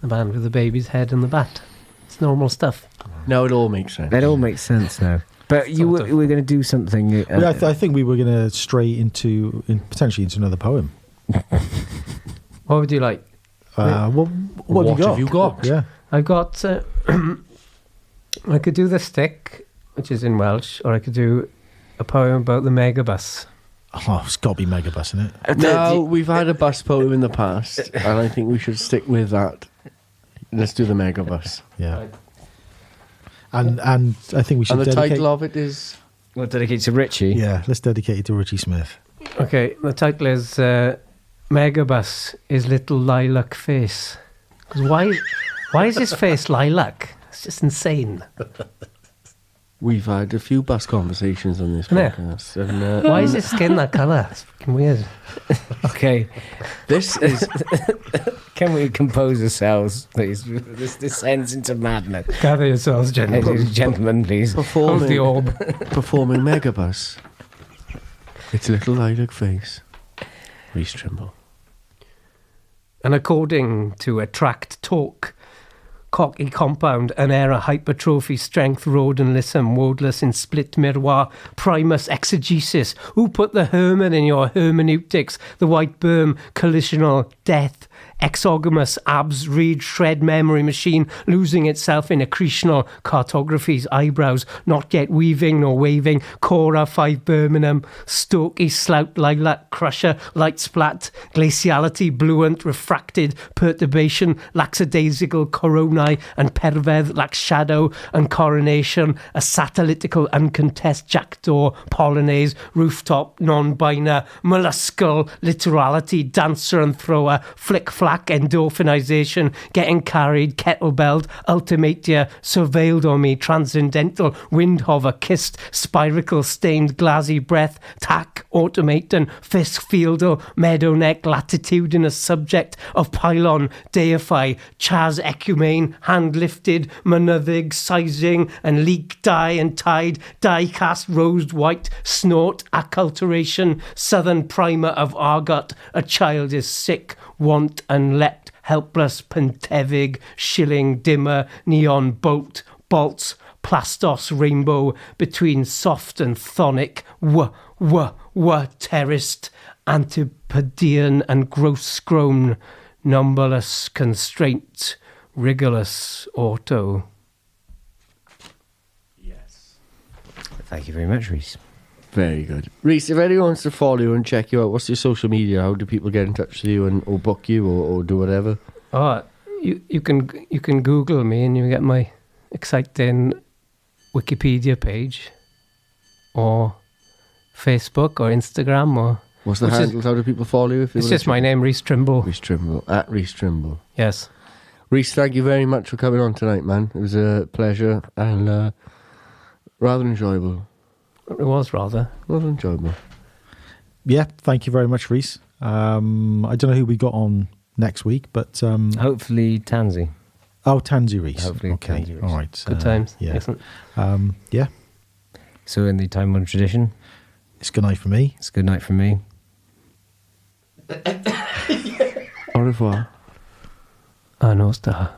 the band with the baby's head and the bat. It's normal stuff. No, it all makes sense. It all makes sense now. But you were going to do something. I think we were going to stray potentially into another poem. What would you like? What have you got? Yeah. I got. I could do the stick, which is in Welsh, or I could do a poem about the megabus. Oh, it's got to be Megabus, isn't it? No, we've had a bus poem in the past, and I think we should stick with that. Let's do the megabus. Yeah. And I think we should And the dedicate... title of it is... We'll dedicate to Richie. Yeah, let's dedicate it to Richie Smith. Okay, the title is Megabus is Little Lilac Face. 'Cause why is his face lilac? It's just insane. We've had a few bus conversations on this Yeah. podcast. And, Why is his skin that colour? It's fucking weird. Okay. this is... Can we compose ourselves, please? This descends into madness. Gather yourselves, Ladies gentlemen. and gentlemen, please. Hold the orb. Performing Megabus. It's Little Lilac Face. Rhys Trimble. And according to Attract Talk, cocky compound, an era hypertrophy, strength, rodentlism, wordless in split miroir, primus exegesis. Who put the hermit in your hermeneutics? The white berm, collisional, death, exogamous, abs, read, shred, memory machine, losing itself in accretional cartographies, eyebrows, not yet weaving nor waving, Cora, 5 Birmingham, Stokey, slout, lilac, crusher, light splat, glaciality, bluant, refracted, perturbation, lackadaisical, coronae, and perveth, like shadow and coronation, a satellitical, uncontest, jackdaw, polonaise, rooftop, non-binary, molluscal, literality, dancer and thrower, flick-flack, endorphinization, getting carried, kettlebelled, ultimatia, surveilled on me, transcendental, wind hover, kissed, spiracle, stained, glassy breath, tack, automaton, fisk, fieldal, meadow neck, latitudinous subject of pylon, deify, chas, ecumane, hand lifted, monothic, sizing, and leak, dye and tide, die cast, rosed white, snort, acculturation, southern primer of argot, a child is sick, want and leapt, helpless, pentevig, shilling, dimmer, neon, bolt, bolts, plastos, rainbow, between soft and thonic, terraced, antipodean and gross grown, numberless, constraint, rigorous, auto. Thank you very much, Rhys. Very good. Rhys, if anyone wants to follow you and check you out, what's your social media? How do people get in touch with you and or book you or do whatever? Oh, you can Google me and you get my exciting Wikipedia page, or Facebook or Instagram, or What's the handles? How do people follow you? If it's just my name, Rhys Trimble. Rhys Trimble, at Rhys Trimble. Yes. Rhys, thank you very much for coming on tonight, man. It was a pleasure and rather enjoyable. It was rather enjoyable. Yeah, thank you very much, Rhys. I don't know who we got on next week, but... hopefully Tansy. Oh, Tansy Rhys. Hopefully okay, Tansy Rhys. all right. good times. Yeah. Excellent. Yeah, So in the time-honored tradition, it's good night for me. it's a good night from me. Au revoir. Ah, no, star.